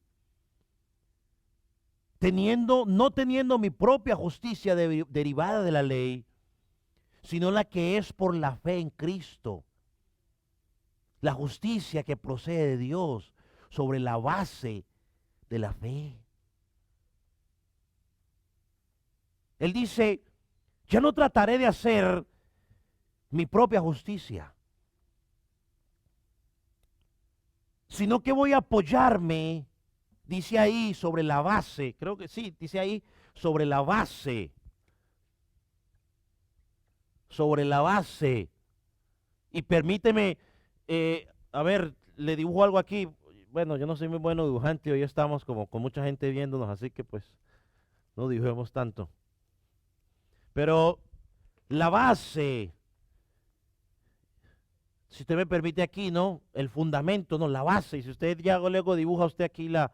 no teniendo mi propia justicia derivada de la ley, sino la que es por la fe en Cristo, la justicia que procede de Dios sobre la base de la fe. Él dice, ya no trataré de hacer mi propia justicia, sino que voy a apoyarme, dice ahí, sobre la base, creo que sí, dice ahí, sobre la base, y permíteme, a ver, le dibujo algo aquí. Bueno, yo no soy muy bueno dibujante, hoy estamos como con mucha gente viéndonos, así que pues no dibujemos tanto. Pero la base, si usted me permite aquí, ¿no? El fundamento, ¿no? La base. Y si usted ya luego dibuja usted aquí la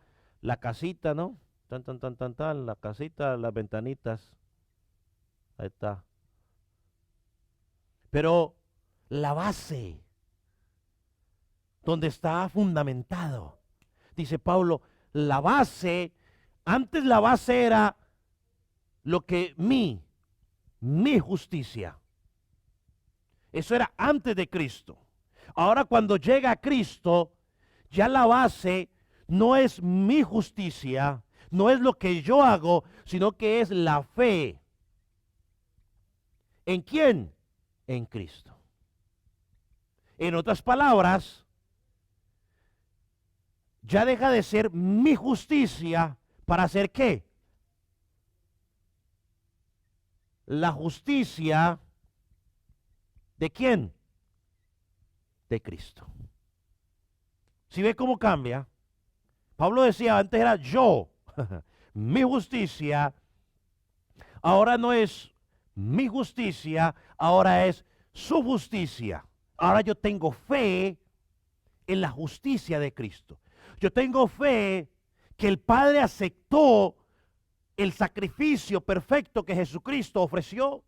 casita, ¿no? La casita, las ventanitas. Ahí está. Pero la base, donde está fundamentado, dice Pablo, antes la base era lo que mi justicia. Eso era antes de Cristo. Ahora cuando llega a Cristo, ya la base no es mi justicia, no es lo que yo hago, sino que es la fe. ¿En quién? En Cristo. En otras palabras, ya deja de ser mi justicia para hacer ¿qué? La justicia ¿de quién? De Cristo. ¿Sí ve cómo cambia? Pablo decía, antes era yo, mi justicia, ahora no es mi justicia, ahora es su justicia. Ahora yo tengo fe en la justicia de Cristo. Yo tengo fe que el Padre aceptó el sacrificio perfecto que Jesucristo ofreció.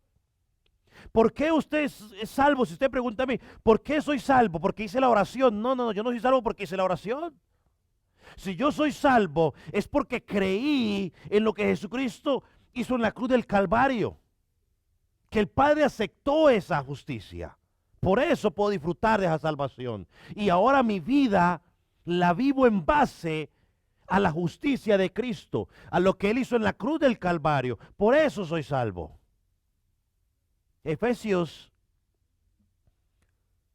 ¿Por qué usted es salvo? Si usted pregunta a mí, ¿por qué soy salvo? ¿Porque hice la oración? No, no, no, yo no soy salvo porque hice la oración. Si yo soy salvo es porque creí en lo que Jesucristo hizo en la cruz del Calvario. Que el Padre aceptó esa justicia. Por eso puedo disfrutar de esa salvación. Y ahora mi vida la vivo en base a la justicia de Cristo, a lo que Él hizo en la cruz del Calvario. Por eso soy salvo. Efesios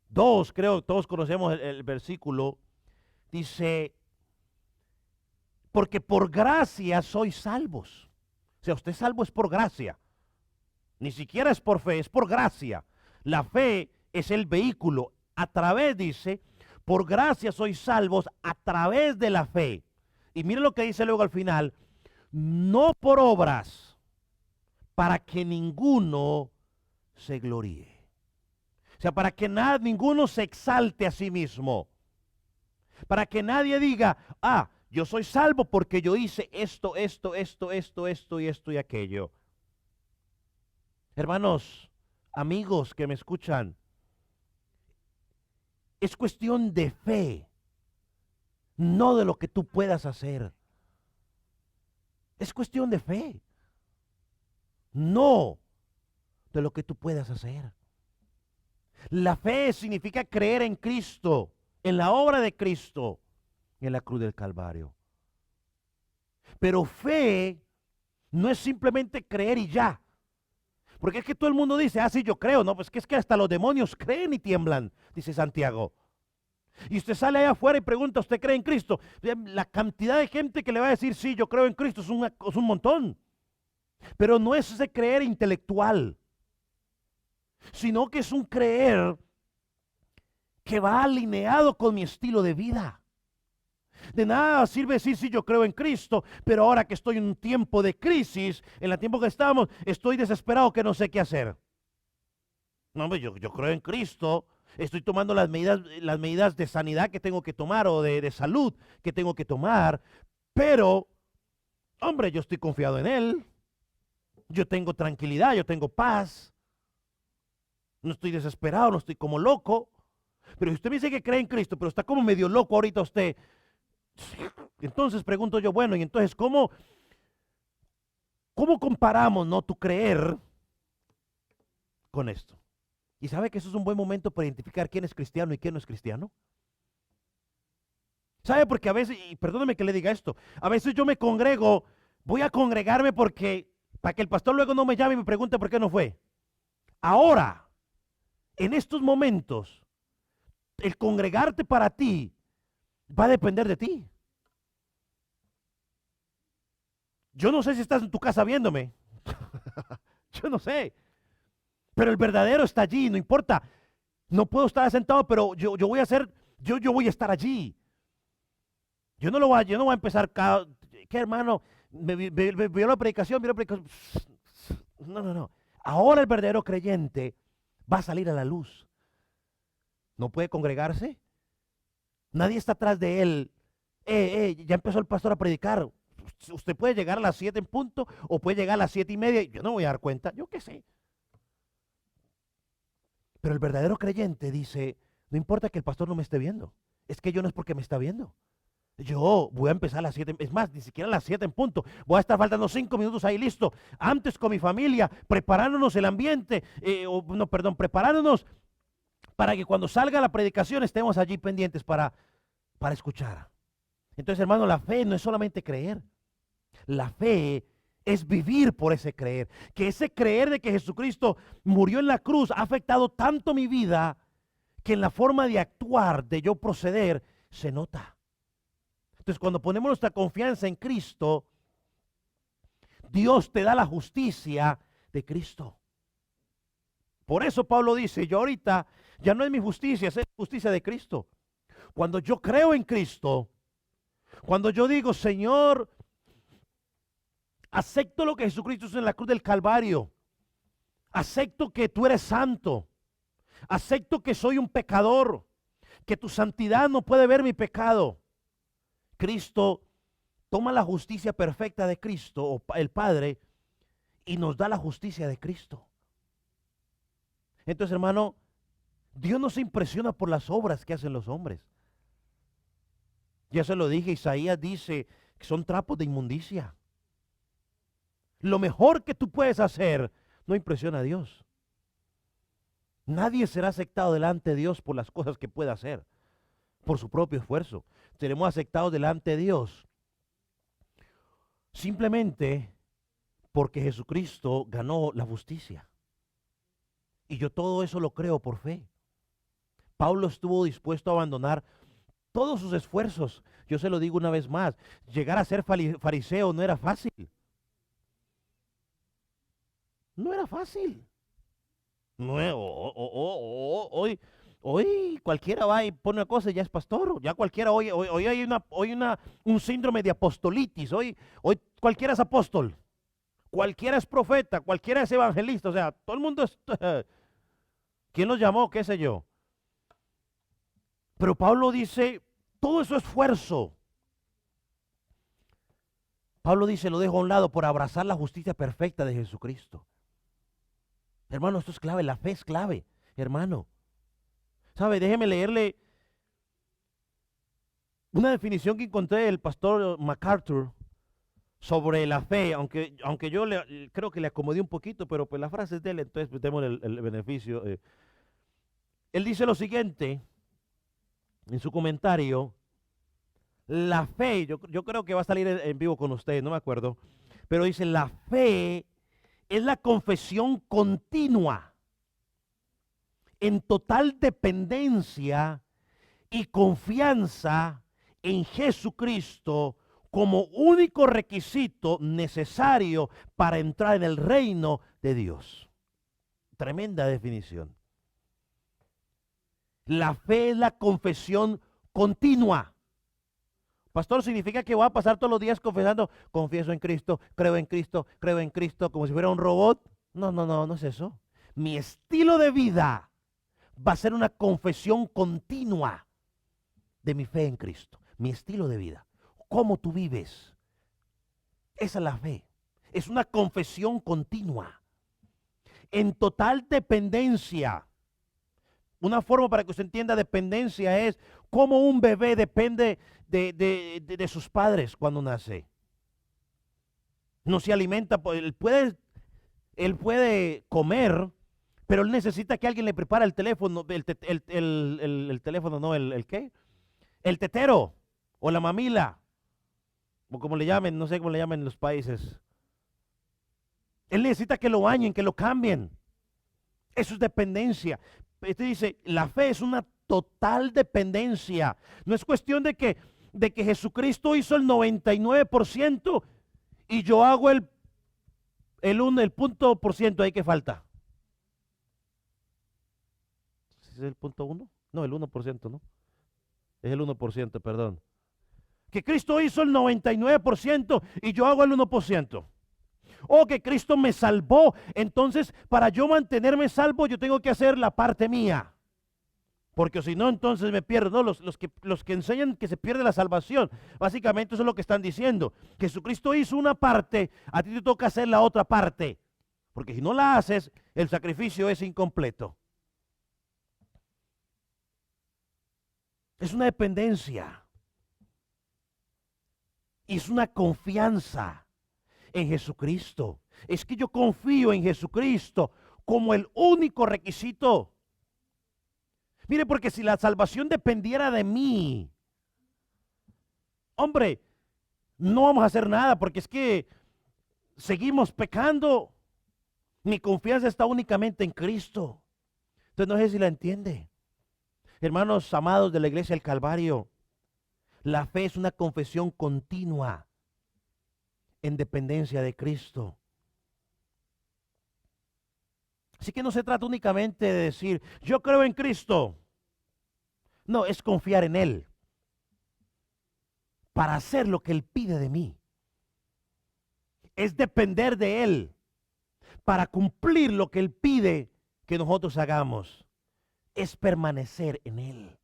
2, creo que todos conocemos el versículo, dice, porque por gracia sois salvos. O sea, usted salvo es por gracia. Ni siquiera es por fe, es por gracia. La fe es el vehículo. A través, dice, por gracia sois salvos a través de la fe. Y mire lo que dice luego al final, no por obras, para que ninguno se gloríe. O sea, para que ninguno se exalte a sí mismo. Para que nadie diga, yo soy salvo porque yo hice esto y aquello. Hermanos, amigos que me escuchan, es cuestión de fe, no de lo que tú puedas hacer. Es cuestión de fe, no de lo que tú puedas hacer. La fe significa creer en Cristo, en la obra de Cristo, en la cruz del Calvario. Pero fe no es simplemente creer y ya. Porque es que todo el mundo dice, sí, yo creo. No, pues que es que hasta los demonios creen y tiemblan, dice Santiago. Y usted sale allá afuera y pregunta, ¿usted cree en Cristo? La cantidad de gente que le va a decir, sí, yo creo en Cristo, es un montón. Pero no es ese creer intelectual, sino que es un creer que va alineado con mi estilo de vida. De nada sirve decir, sí, yo creo en Cristo, pero ahora que estoy en un tiempo de crisis, en el tiempo que estamos, estoy desesperado que no sé qué hacer. No, hombre, yo creo en Cristo, estoy tomando las medidas de sanidad que tengo que tomar o de salud que tengo que tomar, pero, hombre, yo estoy confiado en Él, yo tengo tranquilidad, yo tengo paz, no estoy desesperado, no estoy como loco. Pero si usted me dice que cree en Cristo, pero está como medio loco ahorita usted, entonces pregunto yo, bueno, y entonces, ¿cómo comparamos, no, tu creer con esto? Y sabe que eso es un buen momento para identificar quién es cristiano y quién no es cristiano. ¿Sabe? Porque a veces, y perdóneme que le diga esto, a veces yo me congrego, voy a congregarme para que el pastor luego no me llame y me pregunte por qué no fue. Ahora, en estos momentos, el congregarte para ti va a depender de ti. Yo no sé si estás en tu casa viéndome. Yo no sé. Pero el verdadero está allí, no importa. No puedo estar sentado, pero yo voy a hacer, yo voy a estar allí. Yo no voy a empezar, ¿qué hermano? Me vio la predicación, No. Ahora el verdadero creyente va a salir a la luz. ¿No puede congregarse? Nadie está atrás de él. Ya empezó el pastor a predicar. Usted puede llegar a las 7 en punto o puede llegar a las 7:30. Yo no voy a dar cuenta, yo qué sé. Pero el verdadero creyente dice, no importa que el pastor no me esté viendo. Es que yo no es porque me está viendo. Yo voy a empezar a las 7, es más, ni siquiera a las 7 en punto. Voy a estar faltando 5 minutos ahí listo. Antes con mi familia, preparándonos el ambiente, preparándonos para que cuando salga la predicación estemos allí pendientes para escuchar. Entonces, hermano, la fe no es solamente creer. La fe es vivir por ese creer. Que ese creer de que Jesucristo murió en la cruz ha afectado tanto mi vida que en la forma de actuar, de yo proceder, se nota. Entonces, cuando ponemos nuestra confianza en Cristo, Dios te da la justicia de Cristo. Por eso Pablo dice, yo ahorita ya no es mi justicia, es la justicia de Cristo. Cuando yo creo en Cristo, cuando yo digo, Señor, acepto lo que Jesucristo hizo en la cruz del Calvario, Acepto que tú eres santo. Acepto que soy un pecador, que tu santidad no puede ver mi pecado. Cristo toma la justicia perfecta de Cristo, o el Padre, y nos da la justicia de Cristo. Entonces, hermano, Dios no se impresiona por las obras que hacen los hombres. Ya se lo dije, Isaías dice que son trapos de inmundicia. Lo mejor que tú puedes hacer no impresiona a Dios. Nadie será aceptado delante de Dios por las cosas que pueda hacer, por su propio esfuerzo. Seremos aceptados delante de Dios simplemente porque Jesucristo ganó la justicia. Y yo todo eso lo creo por fe. Pablo estuvo dispuesto a abandonar todos sus esfuerzos. Yo se lo digo una vez más, llegar a ser fariseo no era fácil. No era fácil. No, hoy cualquiera va y pone una cosa y ya es pastor. Ya cualquiera, hoy hay un síndrome de apostolitis. Hoy cualquiera es apóstol. Cualquiera es profeta, cualquiera es evangelista. O sea, todo el mundo es... ¿Quién los llamó? ¿Qué sé yo? Pero Pablo dice, todo eso esfuerzo. Pablo dice, lo dejo a un lado por abrazar la justicia perfecta de Jesucristo. Hermano, esto es clave, la fe es clave, hermano. ¿Sabe? Déjeme leerle una definición que encontré del pastor MacArthur sobre la fe, aunque yo creo que le acomodé un poquito, pero pues la frase es de él, entonces pues, démosle el beneficio. Él dice lo siguiente, en su comentario, la fe, yo creo que va a salir en vivo con ustedes, no me acuerdo, pero dice, la fe es la confesión continua, en total dependencia y confianza en Jesucristo como único requisito necesario para entrar en el reino de Dios. Tremenda definición. La fe es la confesión continua. Pastor, ¿significa que voy a pasar todos los días confesando, confieso en Cristo, como si fuera un robot? No es eso. Mi estilo de vida va a ser una confesión continua de mi fe en Cristo. Mi estilo de vida. ¿Cómo tú vives? Esa es la fe. Es una confesión continua. En total dependencia. Una forma para que usted entienda dependencia es cómo un bebé depende de sus padres cuando nace. No se alimenta, él puede comer, pero él necesita que alguien le prepare el teléfono, el teléfono, no, ¿el qué? El tetero o la mamila, o como le llamen, no sé cómo le llaman en los países. Él necesita que lo bañen, que lo cambien. Eso es dependencia. Este dice, la fe es una total dependencia. No es cuestión de que Jesucristo hizo el 99% y yo hago el punto por ciento ahí que falta. ¿Es el punto 1? No, el 1%, ¿no? Es el 1%, perdón. Que Cristo hizo el 99% y yo hago el 1%. O que Cristo me salvó, entonces para yo mantenerme salvo yo tengo que hacer la parte mía. Porque si no, entonces me pierdo. No, los que enseñan que se pierde la salvación, básicamente eso es lo que están diciendo. Jesucristo hizo una parte, a ti te toca hacer la otra parte. Porque si no la haces, el sacrificio es incompleto. Es una dependencia. Y es una confianza en Jesucristo. Es que yo confío en Jesucristo como el único requisito. Mire, porque si la salvación dependiera de mí, hombre, no vamos a hacer nada, porque es que seguimos pecando. Mi confianza está únicamente en Cristo. Entonces no sé si la entiende. Hermanos amados de la iglesia del Calvario, la fe es una confesión continua en dependencia de Cristo. Así que no se trata únicamente de decir, yo creo en Cristo. No, es confiar en Él para hacer lo que Él pide de mí. Es depender de Él para cumplir lo que Él pide que nosotros hagamos, es permanecer en Él.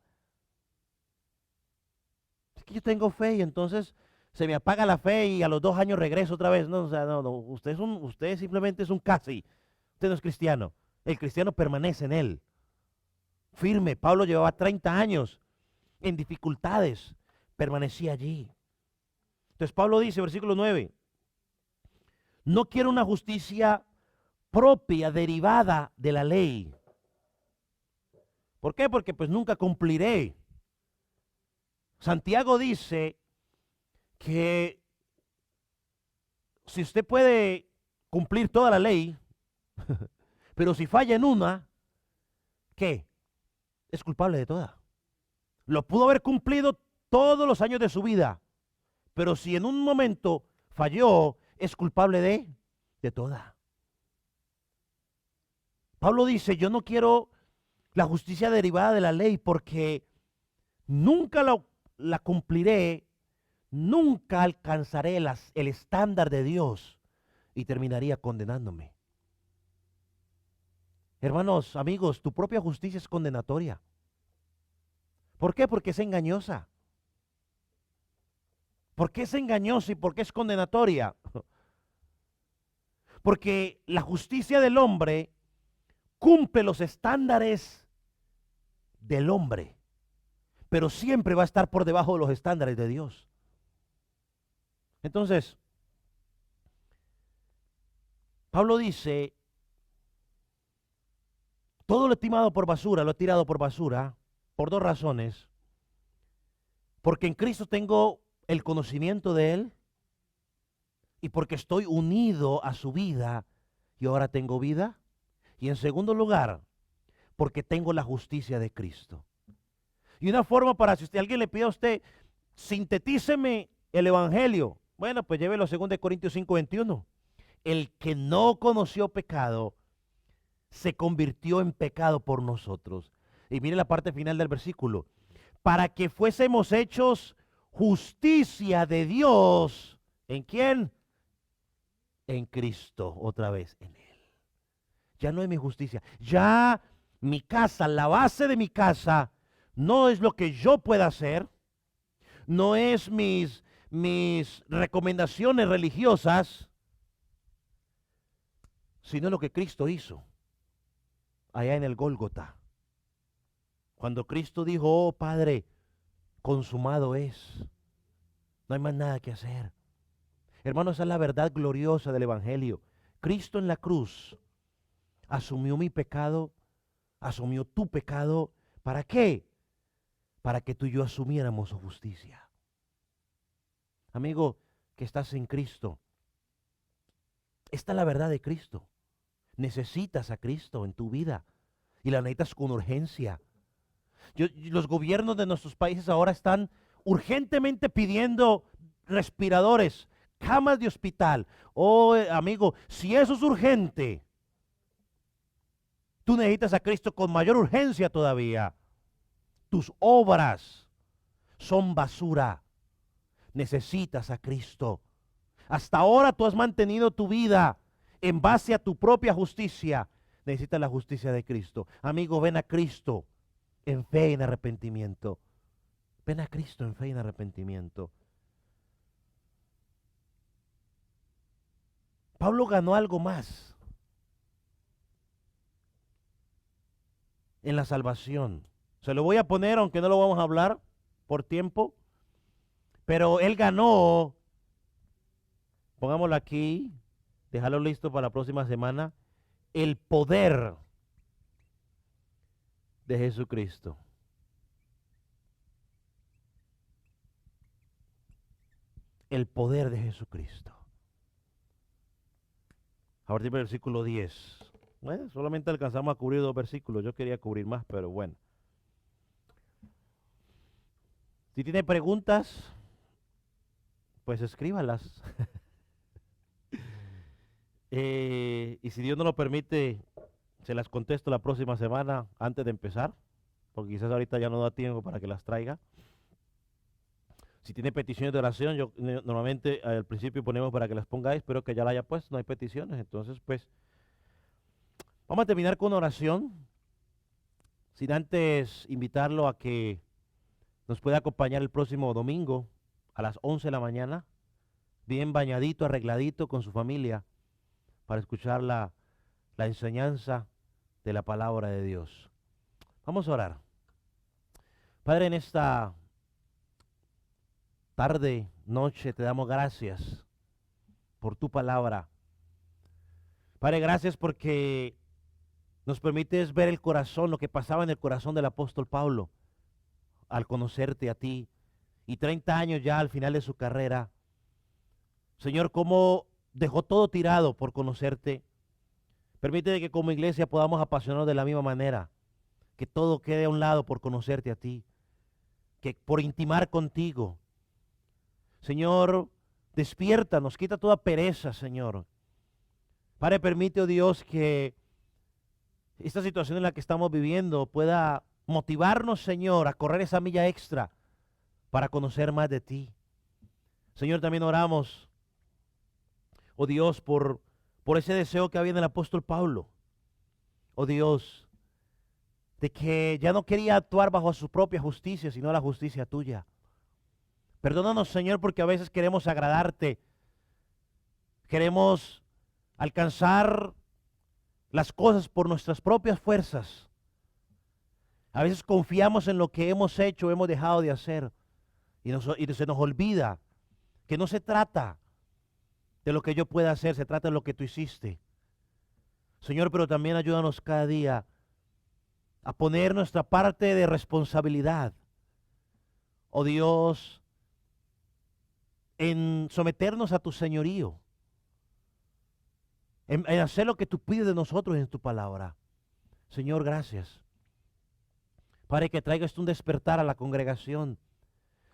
Es que yo tengo fe y entonces se me apaga la fe y a los 2 años regreso otra vez. No, o sea, no, usted simplemente es un casi. Usted no es cristiano. El cristiano permanece en Él. Firme. Pablo llevaba 30 años en dificultades. Permanecía allí. Entonces Pablo dice, versículo 9, no quiero una justicia propia, derivada de la ley. ¿Por qué? Porque pues nunca cumpliré. Santiago dice que si usted puede cumplir toda la ley, pero si falla en una, ¿qué? Es culpable de toda. Lo pudo haber cumplido todos los años de su vida, pero si en un momento falló, es culpable de toda. Pablo dice, yo no quiero la justicia derivada de la ley porque nunca la cumpliré, nunca alcanzaré el estándar de Dios y terminaría condenándome. Hermanos, amigos, tu propia justicia es condenatoria. ¿Por qué? Porque es engañosa. ¿Por qué es engañosa y por qué es condenatoria? Porque la justicia del hombre cumple los estándares del hombre, pero siempre va a estar por debajo de los estándares de Dios. Entonces, Pablo dice, todo lo he tirado por basura por 2 razones. Porque en Cristo tengo el conocimiento de Él y porque estoy unido a su vida y ahora tengo vida. Y en segundo lugar, porque tengo la justicia de Cristo. Y una forma para, si alguien le pide a usted, sintetíceme el evangelio. Bueno, pues llévelo a 2 Corintios 5:21. El que no conoció pecado, se convirtió en pecado por nosotros. Y mire la parte final del versículo. Para que fuésemos hechos justicia de Dios. ¿En quién? En Cristo, otra vez, en Él. Ya no es mi justicia. Ya mi casa, la base de mi casa, no es lo que yo pueda hacer. No es mis recomendaciones religiosas, sino lo que Cristo hizo allá en el Gólgota. Cuando Cristo dijo, oh Padre, consumado es. No hay más nada que hacer. Hermanos, esa es la verdad gloriosa del Evangelio. Cristo en la cruz asumió mi pecado, asumió tu pecado. ¿Para qué? Para que tú y yo asumiéramos su justicia. Amigo, que estás en Cristo. Esta es la verdad de Cristo. Necesitas a Cristo en tu vida y la necesitas con urgencia. Los gobiernos de nuestros países ahora están urgentemente pidiendo respiradores, camas de hospital. Oh, amigo, si eso es urgente, tú necesitas a Cristo con mayor urgencia todavía. Tus obras son basura. Necesitas a Cristo. Hasta ahora tú has mantenido tu vida en base a tu propia justicia. Necesitas la justicia de Cristo. Amigo, ven a Cristo en fe y en arrepentimiento. Ven a Cristo en fe y en arrepentimiento. Pablo ganó algo más en la salvación. Se lo voy a poner, aunque no lo vamos a hablar por tiempo. Pero él ganó, pongámoslo aquí, déjalo listo para la próxima semana, el poder de Jesucristo. El poder de Jesucristo. A partir del versículo 10. Bueno, solamente alcanzamos a cubrir 2 versículos. Yo quería cubrir más, pero bueno. Si tiene preguntas, pues escríbalas. Y si Dios no lo permite, se las contesto la próxima semana antes de empezar, porque quizás ahorita ya no da tiempo para que las traiga. Si tiene peticiones de oración, normalmente al principio ponemos para que las pongáis, pero que ya la haya puesto, no hay peticiones, entonces pues Vamos a terminar con una oración, sin antes invitarlo a que nos pueda acompañar el próximo domingo a las 11 de la mañana, bien bañadito, arregladito con su familia, para escuchar la enseñanza de la palabra de Dios. Vamos a orar. Padre, en esta tarde, noche, te damos gracias por tu palabra. Padre, gracias porque nos permites ver el corazón, lo que pasaba en el corazón del apóstol Pablo al conocerte a ti. Y 30 años ya al final de su carrera. Señor, cómo dejó todo tirado por conocerte. Permite que como iglesia podamos apasionarnos de la misma manera. Que todo quede a un lado por conocerte a ti. Que por intimar contigo. Señor, despiértanos, quita toda pereza, Señor. Padre, permite, oh Dios, que esta situación en la que estamos viviendo pueda motivarnos, Señor, a correr esa milla extra para conocer más de ti. Señor, también oramos, oh Dios, por ese deseo que había en el apóstol Pablo. Oh Dios, de que ya no quería actuar bajo su propia justicia, sino la justicia tuya. Perdónanos, Señor, porque a veces queremos agradarte. Queremos alcanzar las cosas por nuestras propias fuerzas. A veces confiamos en lo que hemos hecho, hemos dejado de hacer. Y se nos olvida que no se trata de lo que yo pueda hacer, se trata de lo que tú hiciste. Señor, pero también ayúdanos cada día a poner nuestra parte de responsabilidad. Oh Dios, en someternos a tu señorío. En hacer lo que tú pides de nosotros en tu palabra. Señor, gracias. Padre, que traigas un despertar a la congregación.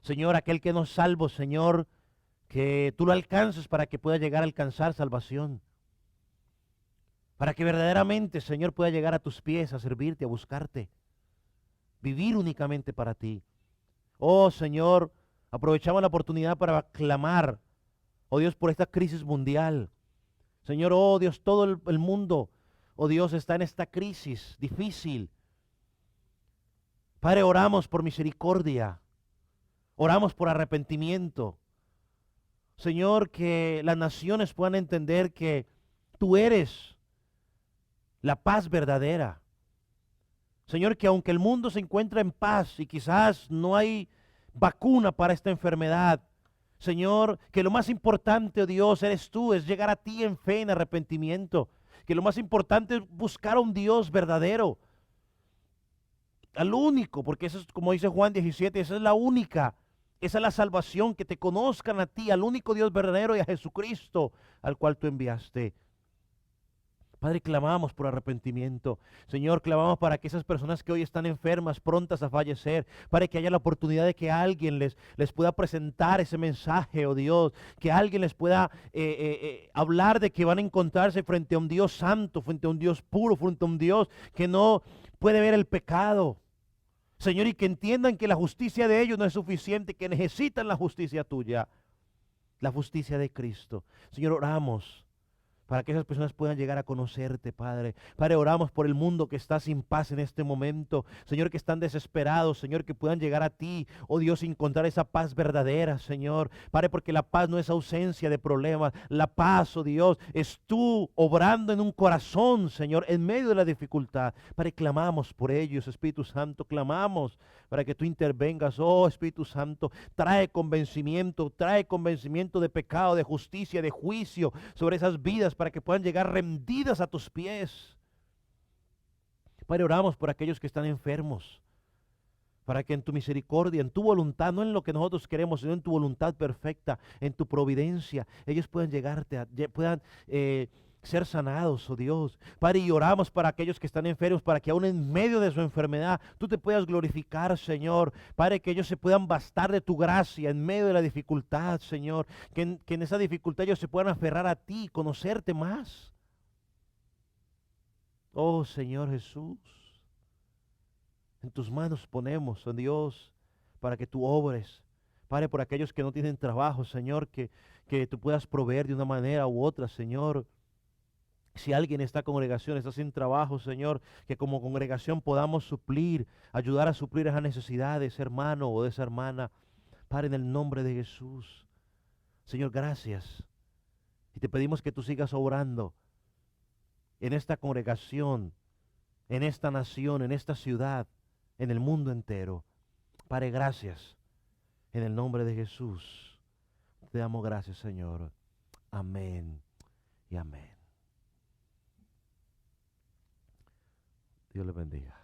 Señor, aquel que no es salvo, Señor, que tú lo alcances para que pueda llegar a alcanzar salvación. Para que verdaderamente, Señor, pueda llegar a tus pies, a servirte, a buscarte. Vivir únicamente para ti. Oh, Señor, aprovechamos la oportunidad para clamar, oh Dios, por esta crisis mundial. Señor, oh Dios, todo el mundo, oh Dios, está en esta crisis difícil. Padre, oramos por misericordia, oramos por arrepentimiento. Señor, que las naciones puedan entender que tú eres la paz verdadera. Señor, que aunque el mundo se encuentra en paz y quizás no hay vacuna para esta enfermedad, Señor, que lo más importante, oh Dios, eres tú, es llegar a ti en fe, en arrepentimiento. Que lo más importante es buscar a un Dios verdadero. Al único, porque eso es como dice Juan 17, esa es la única, esa es la salvación, que te conozcan a ti, al único Dios verdadero y a Jesucristo, al cual tú enviaste. Padre, clamamos por arrepentimiento. Señor, clamamos para que esas personas que hoy están enfermas, prontas a fallecer, para que haya la oportunidad de que alguien les pueda presentar ese mensaje, oh Dios, que alguien les pueda hablar de que van a encontrarse frente a un Dios santo, frente a un Dios puro, frente a un Dios que no puede ver el pecado. Señor, y que entiendan que la justicia de ellos no es suficiente, que necesitan la justicia tuya, la justicia de Cristo. Señor, oramos para que esas personas puedan llegar a conocerte, Padre. Padre, oramos por el mundo que está sin paz en este momento. Señor, que están desesperados. Señor, que puedan llegar a ti. Oh Dios, encontrar esa paz verdadera, Señor. Padre, porque la paz no es ausencia de problemas. La paz, oh Dios, es tú obrando en un corazón, Señor, en medio de la dificultad. Padre, clamamos por ellos, Espíritu Santo. Clamamos para que tú intervengas. Oh Espíritu Santo, trae convencimiento de pecado, de justicia, de juicio sobre esas vidas, para que puedan llegar rendidas a tus pies. Padre, oramos por aquellos que están enfermos, para que en tu misericordia, en tu voluntad, no en lo que nosotros queremos, sino en tu voluntad perfecta, en tu providencia, ellos puedan puedan ser sanados, oh Dios. Padre, y oramos para aquellos que están enfermos, para que aún en medio de su enfermedad tú te puedas glorificar, Señor. Padre, que ellos se puedan bastar de tu gracia en medio de la dificultad, Señor. Que en esa dificultad ellos se puedan aferrar a ti, conocerte más. Oh Señor Jesús, en tus manos ponemos, oh Dios, para que tú obres. Padre, por aquellos que no tienen trabajo, Señor, que tú puedas proveer de una manera u otra, Señor. Si alguien en esta congregación está sin trabajo, Señor, que como congregación podamos suplir, ayudar a suplir esa necesidad de ese hermano o de esa hermana. Padre, en el nombre de Jesús. Señor, gracias. Y te pedimos que tú sigas obrando en esta congregación, en esta nación, en esta ciudad, en el mundo entero. Padre, gracias. En el nombre de Jesús. Te damos gracias, Señor. Amén y amén. Dios le bendiga.